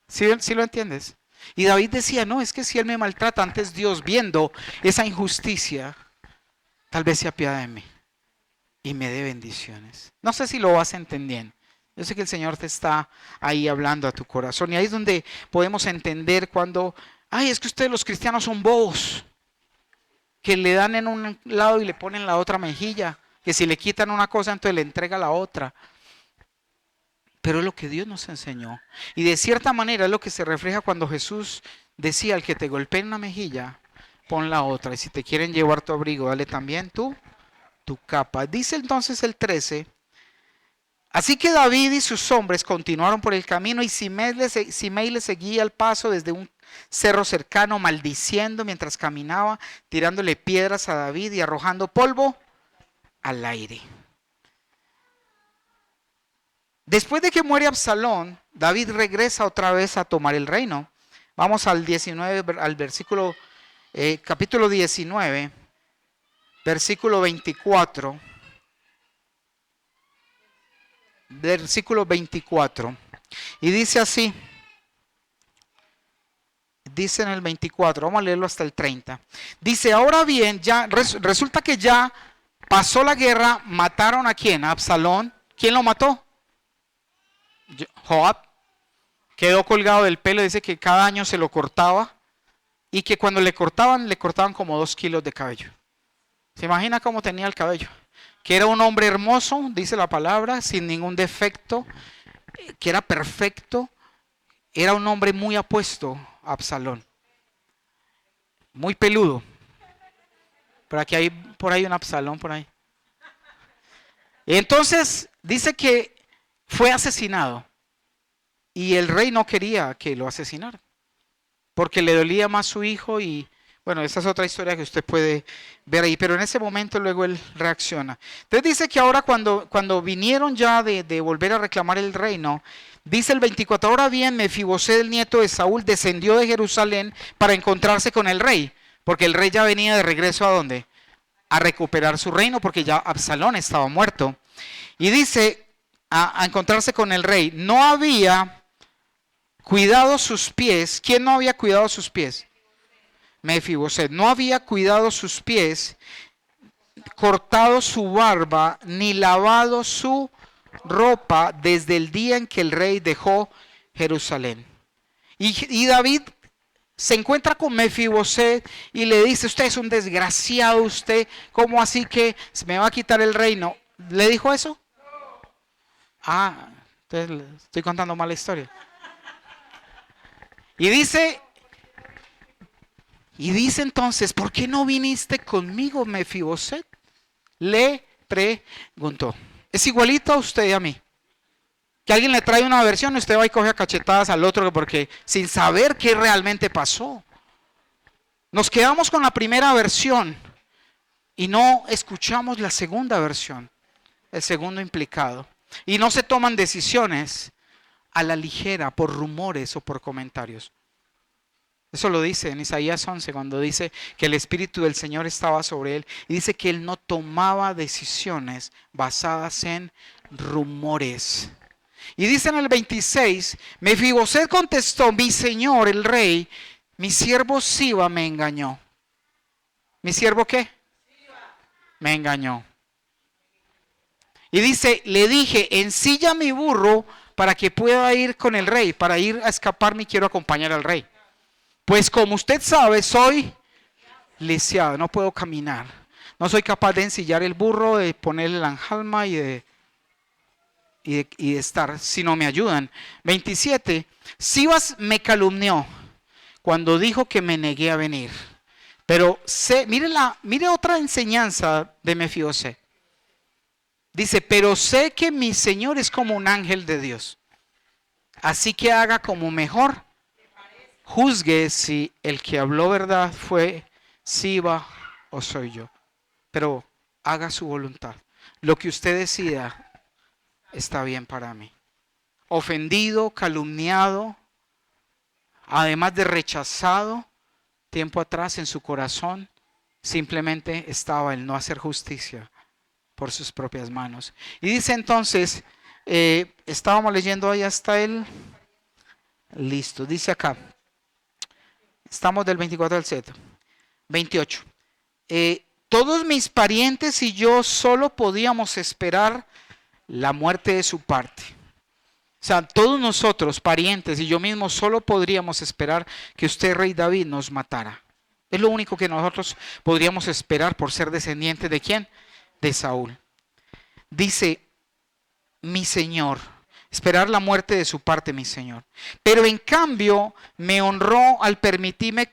¿Sí lo entiendes? Y David decía, no, es que si él me maltrata, antes Dios viendo esa injusticia, tal vez se apiade de mí y me dé bendiciones. No sé si lo vas entendiendo. Yo sé que el Señor te está ahí hablando a tu corazón. Y ahí es donde podemos entender cuando, es que ustedes los cristianos son bobos, que le dan en un lado y le ponen la otra mejilla, que si le quitan una cosa, entonces le entrega la otra. Pero es lo que Dios nos enseñó. Y de cierta manera es lo que se refleja cuando Jesús decía, al que te golpee en una mejilla, pon la otra. Y si te quieren llevar tu abrigo, dale también tu capa. Dice entonces el 13, Así que David y sus hombres continuaron por el camino y Simei le seguía el paso desde un cerro cercano, maldiciendo mientras caminaba, tirándole piedras a David y arrojando polvo al aire. Después de que muere Absalón, David regresa otra vez a tomar el reino. Vamos al 19, al versículo, capítulo 19, versículo 24. Versículo 24. Y dice así. Dice en el 24, vamos a leerlo hasta el 30. Dice, ahora bien, ya resulta que ya pasó la guerra, mataron a quién, a Absalón. ¿Quién lo mató? Joab. Quedó colgado del pelo, dice que cada año se lo cortaba y que cuando le cortaban como 2 kilos de cabello. ¿Se imagina cómo tenía el cabello? Que era un hombre hermoso, dice la palabra, sin ningún defecto, que era perfecto, era un hombre muy apuesto, Absalón, muy peludo. Por aquí hay por ahí un Absalón por ahí. Entonces dice que fue asesinado y el rey no quería que lo asesinara porque le dolía más su hijo y bueno, esa es otra historia que usted puede ver ahí, pero en ese momento luego él reacciona. Entonces dice que ahora cuando vinieron ya de volver a reclamar el reino, dice el 24, ahora bien, Mefiboset, el nieto de Saúl, descendió de Jerusalén para encontrarse con el rey, porque el rey ya venía de regreso ¿a dónde? A recuperar su reino, porque ya Absalón estaba muerto. Y dice, a encontrarse con el rey, no había cuidado sus pies. ¿Quién no había cuidado sus pies? Mefiboset. No había cuidado sus pies, cortado su barba, ni lavado su ropa desde el día en que el rey dejó Jerusalén. Y David se encuentra con Mefiboset y le dice, usted es un desgraciado, usted, ¿cómo así que se me va a quitar el reino? ¿Le dijo eso? Ah, entonces le estoy contando mala historia. Y dice entonces, ¿por qué no viniste conmigo, Mefiboset? Le preguntó. Es igualito a usted y a mí. Que alguien le trae una versión y usted va y coge a cachetadas al otro porque sin saber qué realmente pasó. Nos quedamos con la primera versión y no escuchamos la segunda versión, el segundo implicado. Y no se toman decisiones a la ligera por rumores o por comentarios. Eso lo dice en Isaías 11 cuando dice que el Espíritu del Señor estaba sobre él y dice que él no tomaba decisiones basadas en rumores. Y dice en el 26, Mefiboset contestó, mi señor el rey, mi siervo Siba me engañó. ¿Mi siervo qué? Me engañó. Y dice, le dije, ensilla mi burro para que pueda ir con el rey, para ir a escaparme y quiero acompañar al rey. Pues como usted sabe, soy lisiado, no puedo caminar. No soy capaz de ensillar el burro, de ponerle la enjalma y de estar, si no me ayudan. 27. Sibas me calumnió cuando dijo que me negué a venir. Pero mire otra enseñanza de Mefiboset. Dice, pero sé que mi Señor es como un ángel de Dios. Así que haga como mejor. Juzgue si el que habló verdad fue Siba o soy yo. Pero haga su voluntad. Lo que usted decida está bien para mí. Ofendido, calumniado, además de rechazado, tiempo atrás en su corazón, simplemente estaba el no hacer justicia por sus propias manos. Y dice entonces, estábamos leyendo ahí hasta el, listo, dice acá. Estamos del 24 al 7. 28. Todos mis parientes y yo solo podíamos esperar la muerte de su parte. O sea, todos nosotros, parientes y yo mismo, solo podríamos esperar que usted, rey David, nos matara. Es lo único que nosotros podríamos esperar por ser descendientes de ¿quién? De Saúl. Dice, mi Señor. Esperar la muerte de su parte, mi Señor. Pero en cambio me honró al permitirme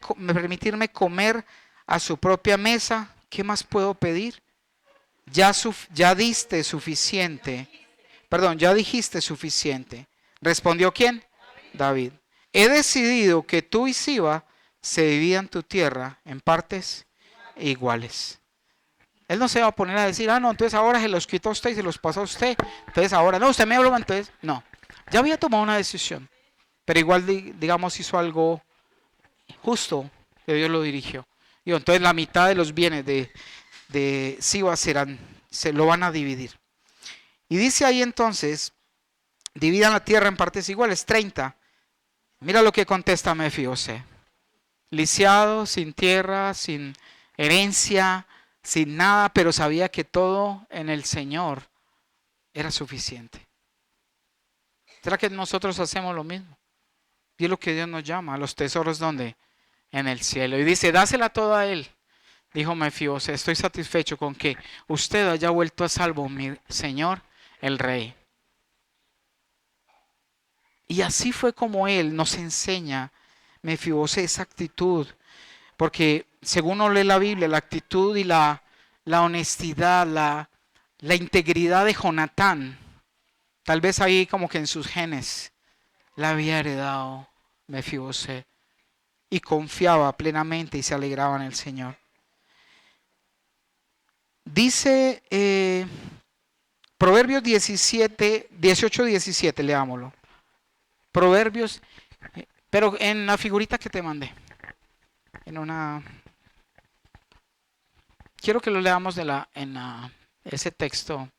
comer a su propia mesa. ¿Qué más puedo pedir? Ya diste suficiente Perdón, ya dijiste suficiente. ¿Respondió quién? David. He decidido que tú y Siba se dividan tu tierra en partes iguales. Él no se va a poner a decir, no, entonces ahora se los quitó a usted y se los pasó a usted. Entonces ahora, no, usted me habló, entonces, no. Ya había tomado una decisión, pero igual, digamos, hizo algo justo que Dios lo dirigió. Digo, entonces la mitad de los bienes de Siba se lo van a dividir. Y dice ahí entonces, dividan la tierra en partes iguales, 30. Mira lo que contesta Mefibosé. Lisiado, sin tierra, sin herencia, sin nada, pero sabía que todo en el Señor era suficiente. ¿Será que nosotros hacemos lo mismo? Y es lo que Dios nos llama, a los tesoros donde en el cielo. Y dice, dásela toda a él. Dijo Mefibosé, estoy satisfecho con que usted haya vuelto a salvo, mi señor, el rey. Y así fue como él nos enseña, Mefibosé, esa actitud. Porque según uno lee la Biblia, la actitud y la honestidad, la integridad de Jonatán, tal vez ahí como que en sus genes, la había heredado Mefibosé. Y confiaba plenamente y se alegraba en el Señor. Dice Proverbios 18-17, leámoslo. Proverbios, pero en la figurita que te mandé. Quiero que lo leamos ese texto,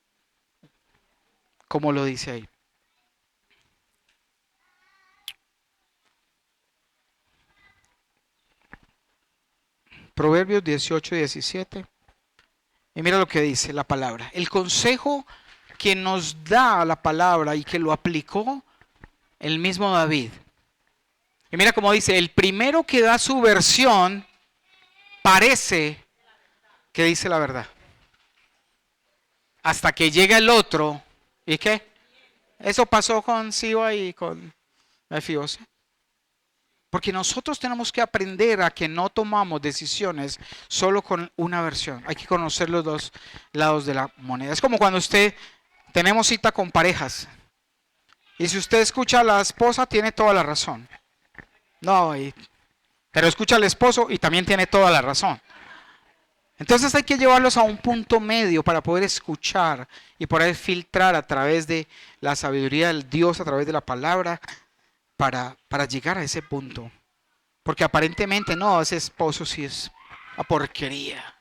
como lo dice ahí. Proverbios 18-17. Y mira lo que dice la palabra. El consejo que nos da la palabra y que lo aplicó el mismo David. Y mira cómo dice, el primero que da su versión parece que dice la verdad. Hasta que llega el otro. ¿Y qué? Eso pasó con Siba y con Mefibosé. Porque nosotros tenemos que aprender a que no tomamos decisiones solo con una versión. Hay que conocer los dos lados de la moneda. Es como cuando tenemos cita con parejas. Y si usted escucha a la esposa, tiene toda la razón. No, pero escucha al esposo y también tiene toda la razón. Entonces hay que llevarlos a un punto medio para poder escuchar y poder filtrar a través de la sabiduría del Dios, a través de la palabra, para llegar a ese punto. Porque aparentemente no, ese esposo sí es una porquería.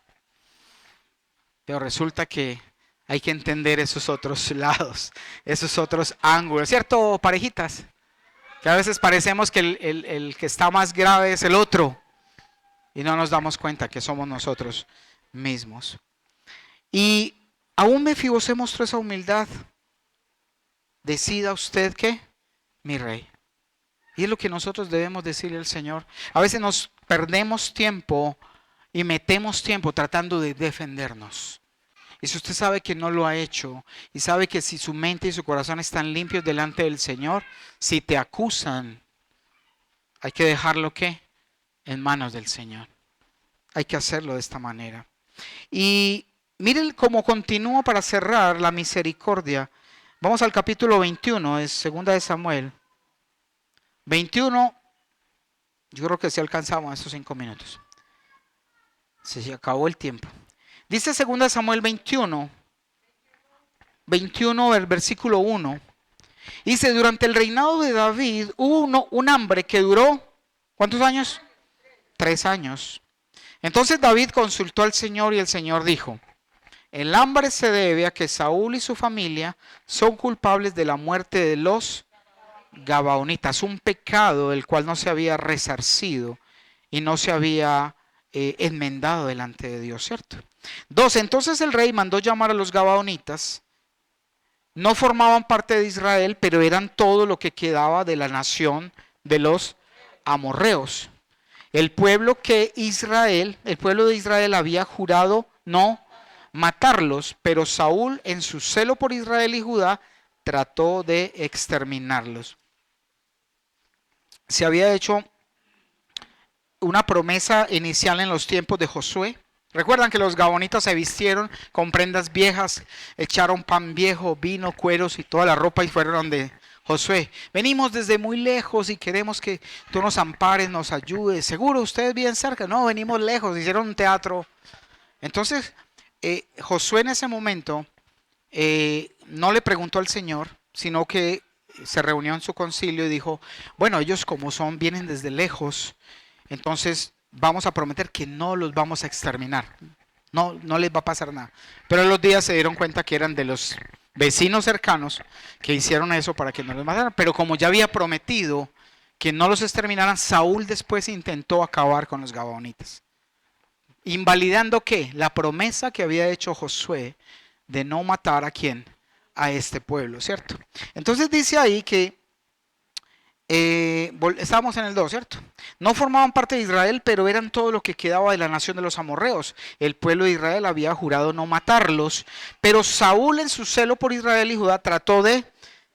Pero resulta que hay que entender esos otros lados, esos otros ángulos. ¿Cierto, parejitas? Que a veces parecemos que el que está más grave es el otro. Y no nos damos cuenta que somos nosotros mismos. Y aún Mefibosé mostró esa humildad. Decida usted qué, mi rey. Y es lo que nosotros debemos decirle al Señor. A veces nos perdemos tiempo y metemos tiempo tratando de defendernos. Y si usted sabe que no lo ha hecho y sabe que si su mente y su corazón están limpios delante del Señor, si te acusan, hay que dejarlo ¿qué? En manos del Señor. Hay que hacerlo de esta manera. Y miren cómo continúa para cerrar la misericordia. Vamos al capítulo 21, es 2 de Samuel. 21, yo creo que sí alcanzamos estos 5 minutos. Se acabó el tiempo. Dice 2 Samuel 21, el versículo 1. Dice, durante el reinado de David hubo un hambre que duró, ¿cuántos años? 3 años. Entonces David consultó al Señor y el Señor dijo, el hambre se debe a que Saúl y su familia son culpables de la muerte de los Gabaonitas, un pecado del cual no se había resarcido y no se había enmendado delante de Dios, ¿cierto? 2. Entonces el rey mandó llamar a los Gabaonitas. No formaban parte de Israel, pero eran todo lo que quedaba de la nación de los amorreos. El pueblo de Israel había jurado no matarlos, pero Saúl en su celo por Israel y Judá trató de exterminarlos. Se había hecho una promesa inicial en los tiempos de Josué, Recuerdan que los gabonitas se vistieron con prendas viejas, echaron pan viejo, vino, cueros y toda la ropa y fueron donde Josué. Venimos desde muy lejos y queremos que tú nos ampares, nos ayudes. Seguro ustedes bien cerca. No, venimos lejos, hicieron un teatro. Entonces, Josué en ese momento no le preguntó al Señor, sino que se reunió en su concilio y dijo, bueno, ellos como son, vienen desde lejos, entonces vamos a prometer que no los vamos a exterminar. No, no les va a pasar nada. Pero en los días se dieron cuenta que eran de los vecinos cercanos que hicieron eso para que no los mataran. Pero como ya había prometido que no los exterminaran, Saúl después intentó acabar con los gabaonitas. Invalidando ¿qué? La promesa que había hecho Josué de no matar a quién, a este pueblo, ¿cierto? Entonces dice ahí que estábamos en el 2, ¿cierto? No formaban parte de Israel, pero eran todo lo que quedaba de la nación de los amorreos. El pueblo de Israel había jurado no matarlos, pero Saúl en su celo por Israel y Judá trató de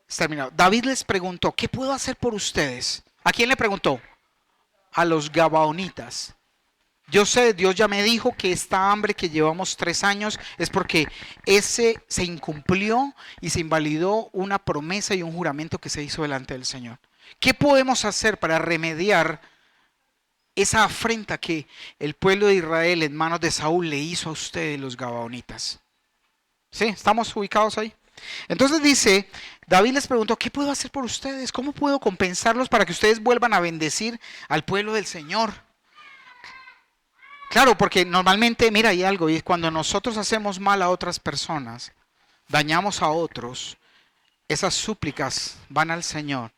exterminar. David les preguntó, ¿qué puedo hacer por ustedes? ¿A quién le preguntó? A los gabaonitas. Yo sé, Dios ya me dijo que esta hambre que llevamos 3 años es porque ese se incumplió y se invalidó una promesa y un juramento que se hizo delante del Señor. ¿Qué podemos hacer para remediar esa afrenta que el pueblo de Israel en manos de Saúl le hizo a ustedes los gabaonitas? ¿Sí? ¿Estamos ubicados ahí? Entonces dice, David les preguntó, ¿qué puedo hacer por ustedes? ¿Cómo puedo compensarlos para que ustedes vuelvan a bendecir al pueblo del Señor? Claro, porque normalmente, mira, hay algo, y es cuando nosotros hacemos mal a otras personas, dañamos a otros, esas súplicas van al Señor,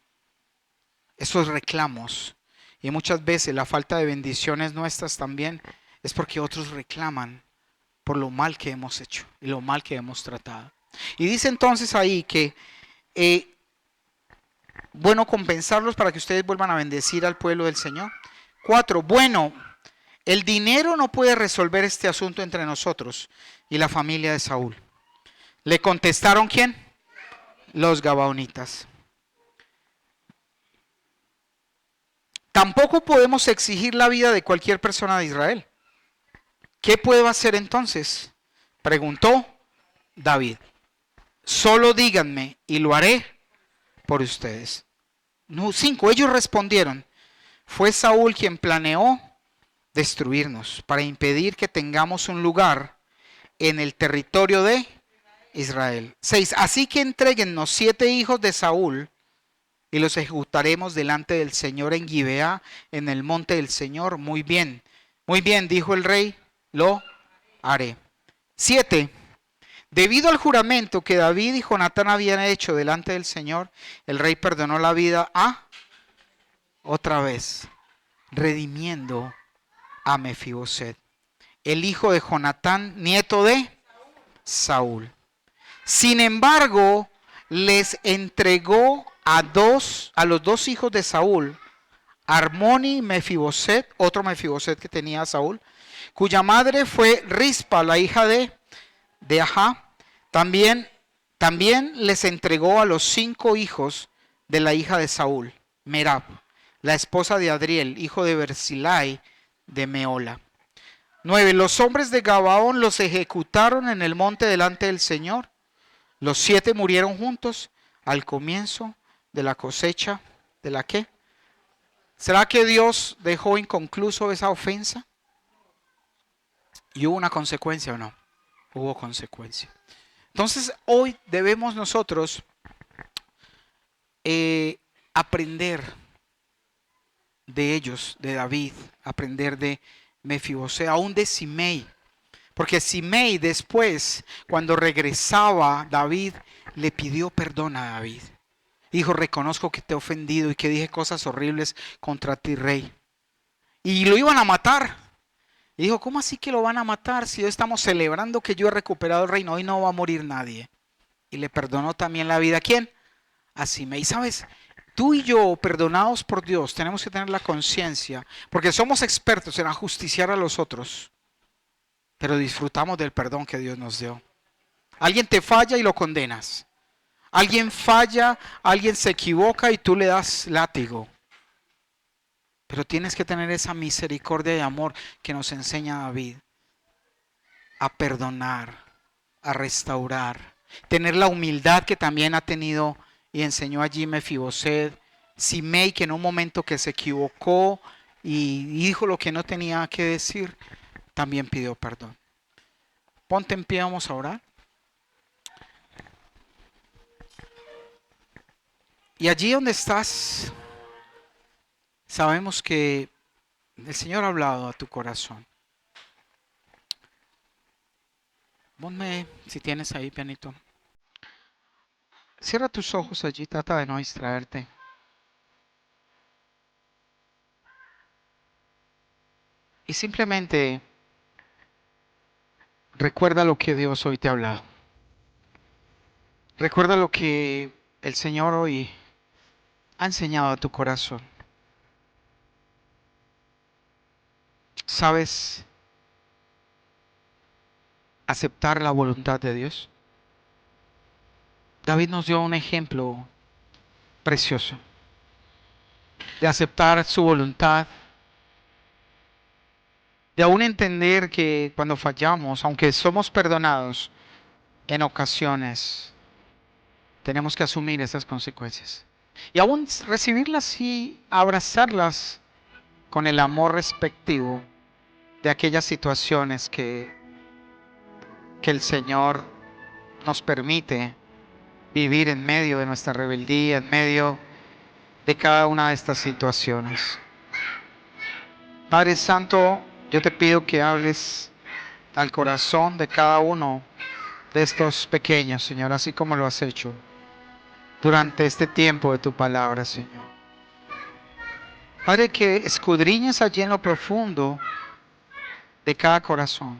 esos reclamos, y muchas veces la falta de bendiciones nuestras también es porque otros reclaman por lo mal que hemos hecho y lo mal que hemos tratado. Y dice entonces ahí que, bueno, compensarlos para que ustedes vuelvan a bendecir al pueblo del Señor. 4, bueno, el dinero no puede resolver este asunto entre nosotros y la familia de Saúl. ¿Le contestaron quién? Los gabaonitas. Tampoco podemos exigir la vida de cualquier persona de Israel. ¿Qué puedo hacer entonces? Preguntó David. Solo díganme y lo haré por ustedes. 5, ellos respondieron. Fue Saúl quien planeó destruirnos para impedir que tengamos un lugar en el territorio de Israel. 6, así que entréguennos 7 hijos de Saúl y los ejecutaremos delante del Señor en Gibeá, en el monte del Señor. Muy bien, dijo el rey, lo haré. 7, debido al juramento que David y Jonatán habían hecho delante del Señor, el rey perdonó la vida otra vez, redimiendo a Mefiboset, el hijo de Jonatán, nieto de Saúl. Sin embargo, les entregó a los dos hijos de Saúl, Armoni y Mefiboset, otro Mefiboset que tenía Saúl, cuya madre fue Rispa, la hija de Ajá. También les entregó a los 5 hijos de la hija de Saúl, Merab, la esposa de Adriel, hijo de Berzilai de Meola. 9, los hombres de Gabaón los ejecutaron en el monte delante del Señor. Los 7 murieron juntos al comienzo de la cosecha. ¿De la qué? ¿Será que Dios dejó inconcluso esa ofensa? ¿Y hubo una consecuencia o no? Hubo consecuencia. Entonces hoy debemos nosotros aprender de ellos, de David, aprender de Mefiboset, aún de Simei. Porque Simei después, cuando regresaba, David le pidió perdón a David. Dijo, reconozco que te he ofendido y que dije cosas horribles contra ti, rey. Y lo iban a matar. Y dijo, ¿cómo así que lo van a matar si hoy estamos celebrando que yo he recuperado el reino? Hoy no va a morir nadie. Y le perdonó también la vida. ¿A quién? A Simei. ¿Sabes? Tú y yo, perdonados por Dios, tenemos que tener la conciencia, porque somos expertos en ajusticiar a los otros, pero disfrutamos del perdón que Dios nos dio. Alguien te falla y lo condenas. Alguien falla, alguien se equivoca y tú le das látigo. Pero tienes que tener esa misericordia y amor que nos enseña David. a perdonar, a restaurar, tener la humildad que también ha tenido y enseñó allí Mefiboset, Simei, que en un momento que se equivocó y dijo lo que no tenía que decir, también pidió perdón. Ponte en pie, vamos a orar. Y allí donde estás, sabemos que el Señor ha hablado a tu corazón. Ponme, si tienes ahí, pianito. Cierra tus ojos allí, trata de no distraerte. Y simplemente recuerda lo que Dios hoy te ha hablado. Recuerda lo que el Señor hoy ha enseñado a tu corazón. ¿Sabes aceptar la voluntad de Dios? David nos dio un ejemplo precioso de aceptar su voluntad, de aún entender que cuando fallamos, aunque somos perdonados, en ocasiones tenemos que asumir esas consecuencias. Y aún recibirlas y abrazarlas con el amor respectivo de aquellas situaciones que el Señor nos permite vivir en medio de nuestra rebeldía, en medio de cada una de estas situaciones. Padre Santo, yo te pido que hables al corazón de cada uno de estos pequeños, Señor, así como lo has hecho durante este tiempo de tu palabra, Señor. Padre, que escudriñes allí en lo profundo de cada corazón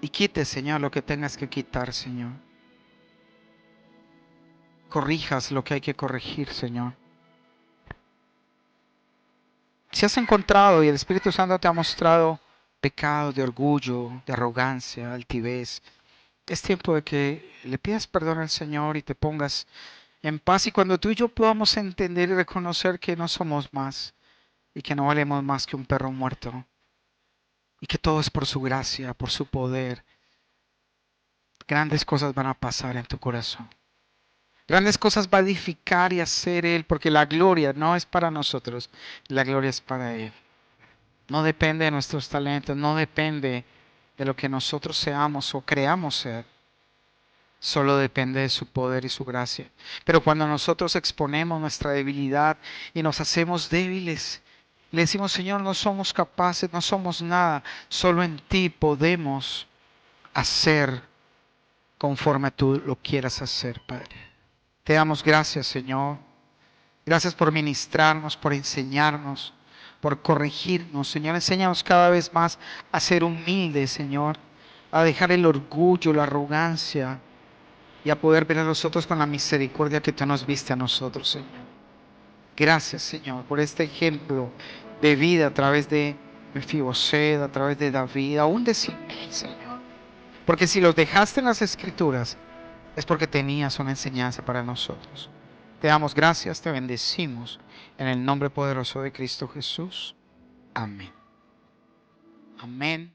y quites, Señor, lo que tengas que quitar, Señor. Corrijas lo que hay que corregir, Señor. Si has encontrado y el Espíritu Santo te ha mostrado pecados de orgullo, de arrogancia, altivez, es tiempo de que le pidas perdón al Señor y te pongas en paz. Y cuando tú y yo podamos entender y reconocer que no somos más y que no valemos más que un perro muerto y que todo es por su gracia, por su poder, grandes cosas van a pasar en tu corazón. Grandes cosas va a edificar y hacer Él, porque la gloria no es para nosotros, la gloria es para Él. No depende de nuestros talentos, no depende de lo que nosotros seamos o creamos ser. Solo depende de su poder y su gracia. Pero cuando nosotros exponemos nuestra debilidad y nos hacemos débiles, le decimos, Señor, no somos capaces, no somos nada, solo en ti podemos hacer conforme tú lo quieras hacer, Padre. Te damos gracias, Señor. Gracias por ministrarnos, por enseñarnos, por corregirnos. Señor, enséñanos cada vez más a ser humildes, Señor, a dejar el orgullo, la arrogancia y a poder ver a nosotros con la misericordia que tú nos viste a nosotros, Señor. Gracias, Señor, por este ejemplo de vida a través de Mefiboset, a través de David, aún de Simei, Señor. Porque si los dejaste en las Escrituras, es porque tenías una enseñanza para nosotros. Te damos gracias, te bendecimos en el nombre poderoso de Cristo Jesús. Amén. Amén.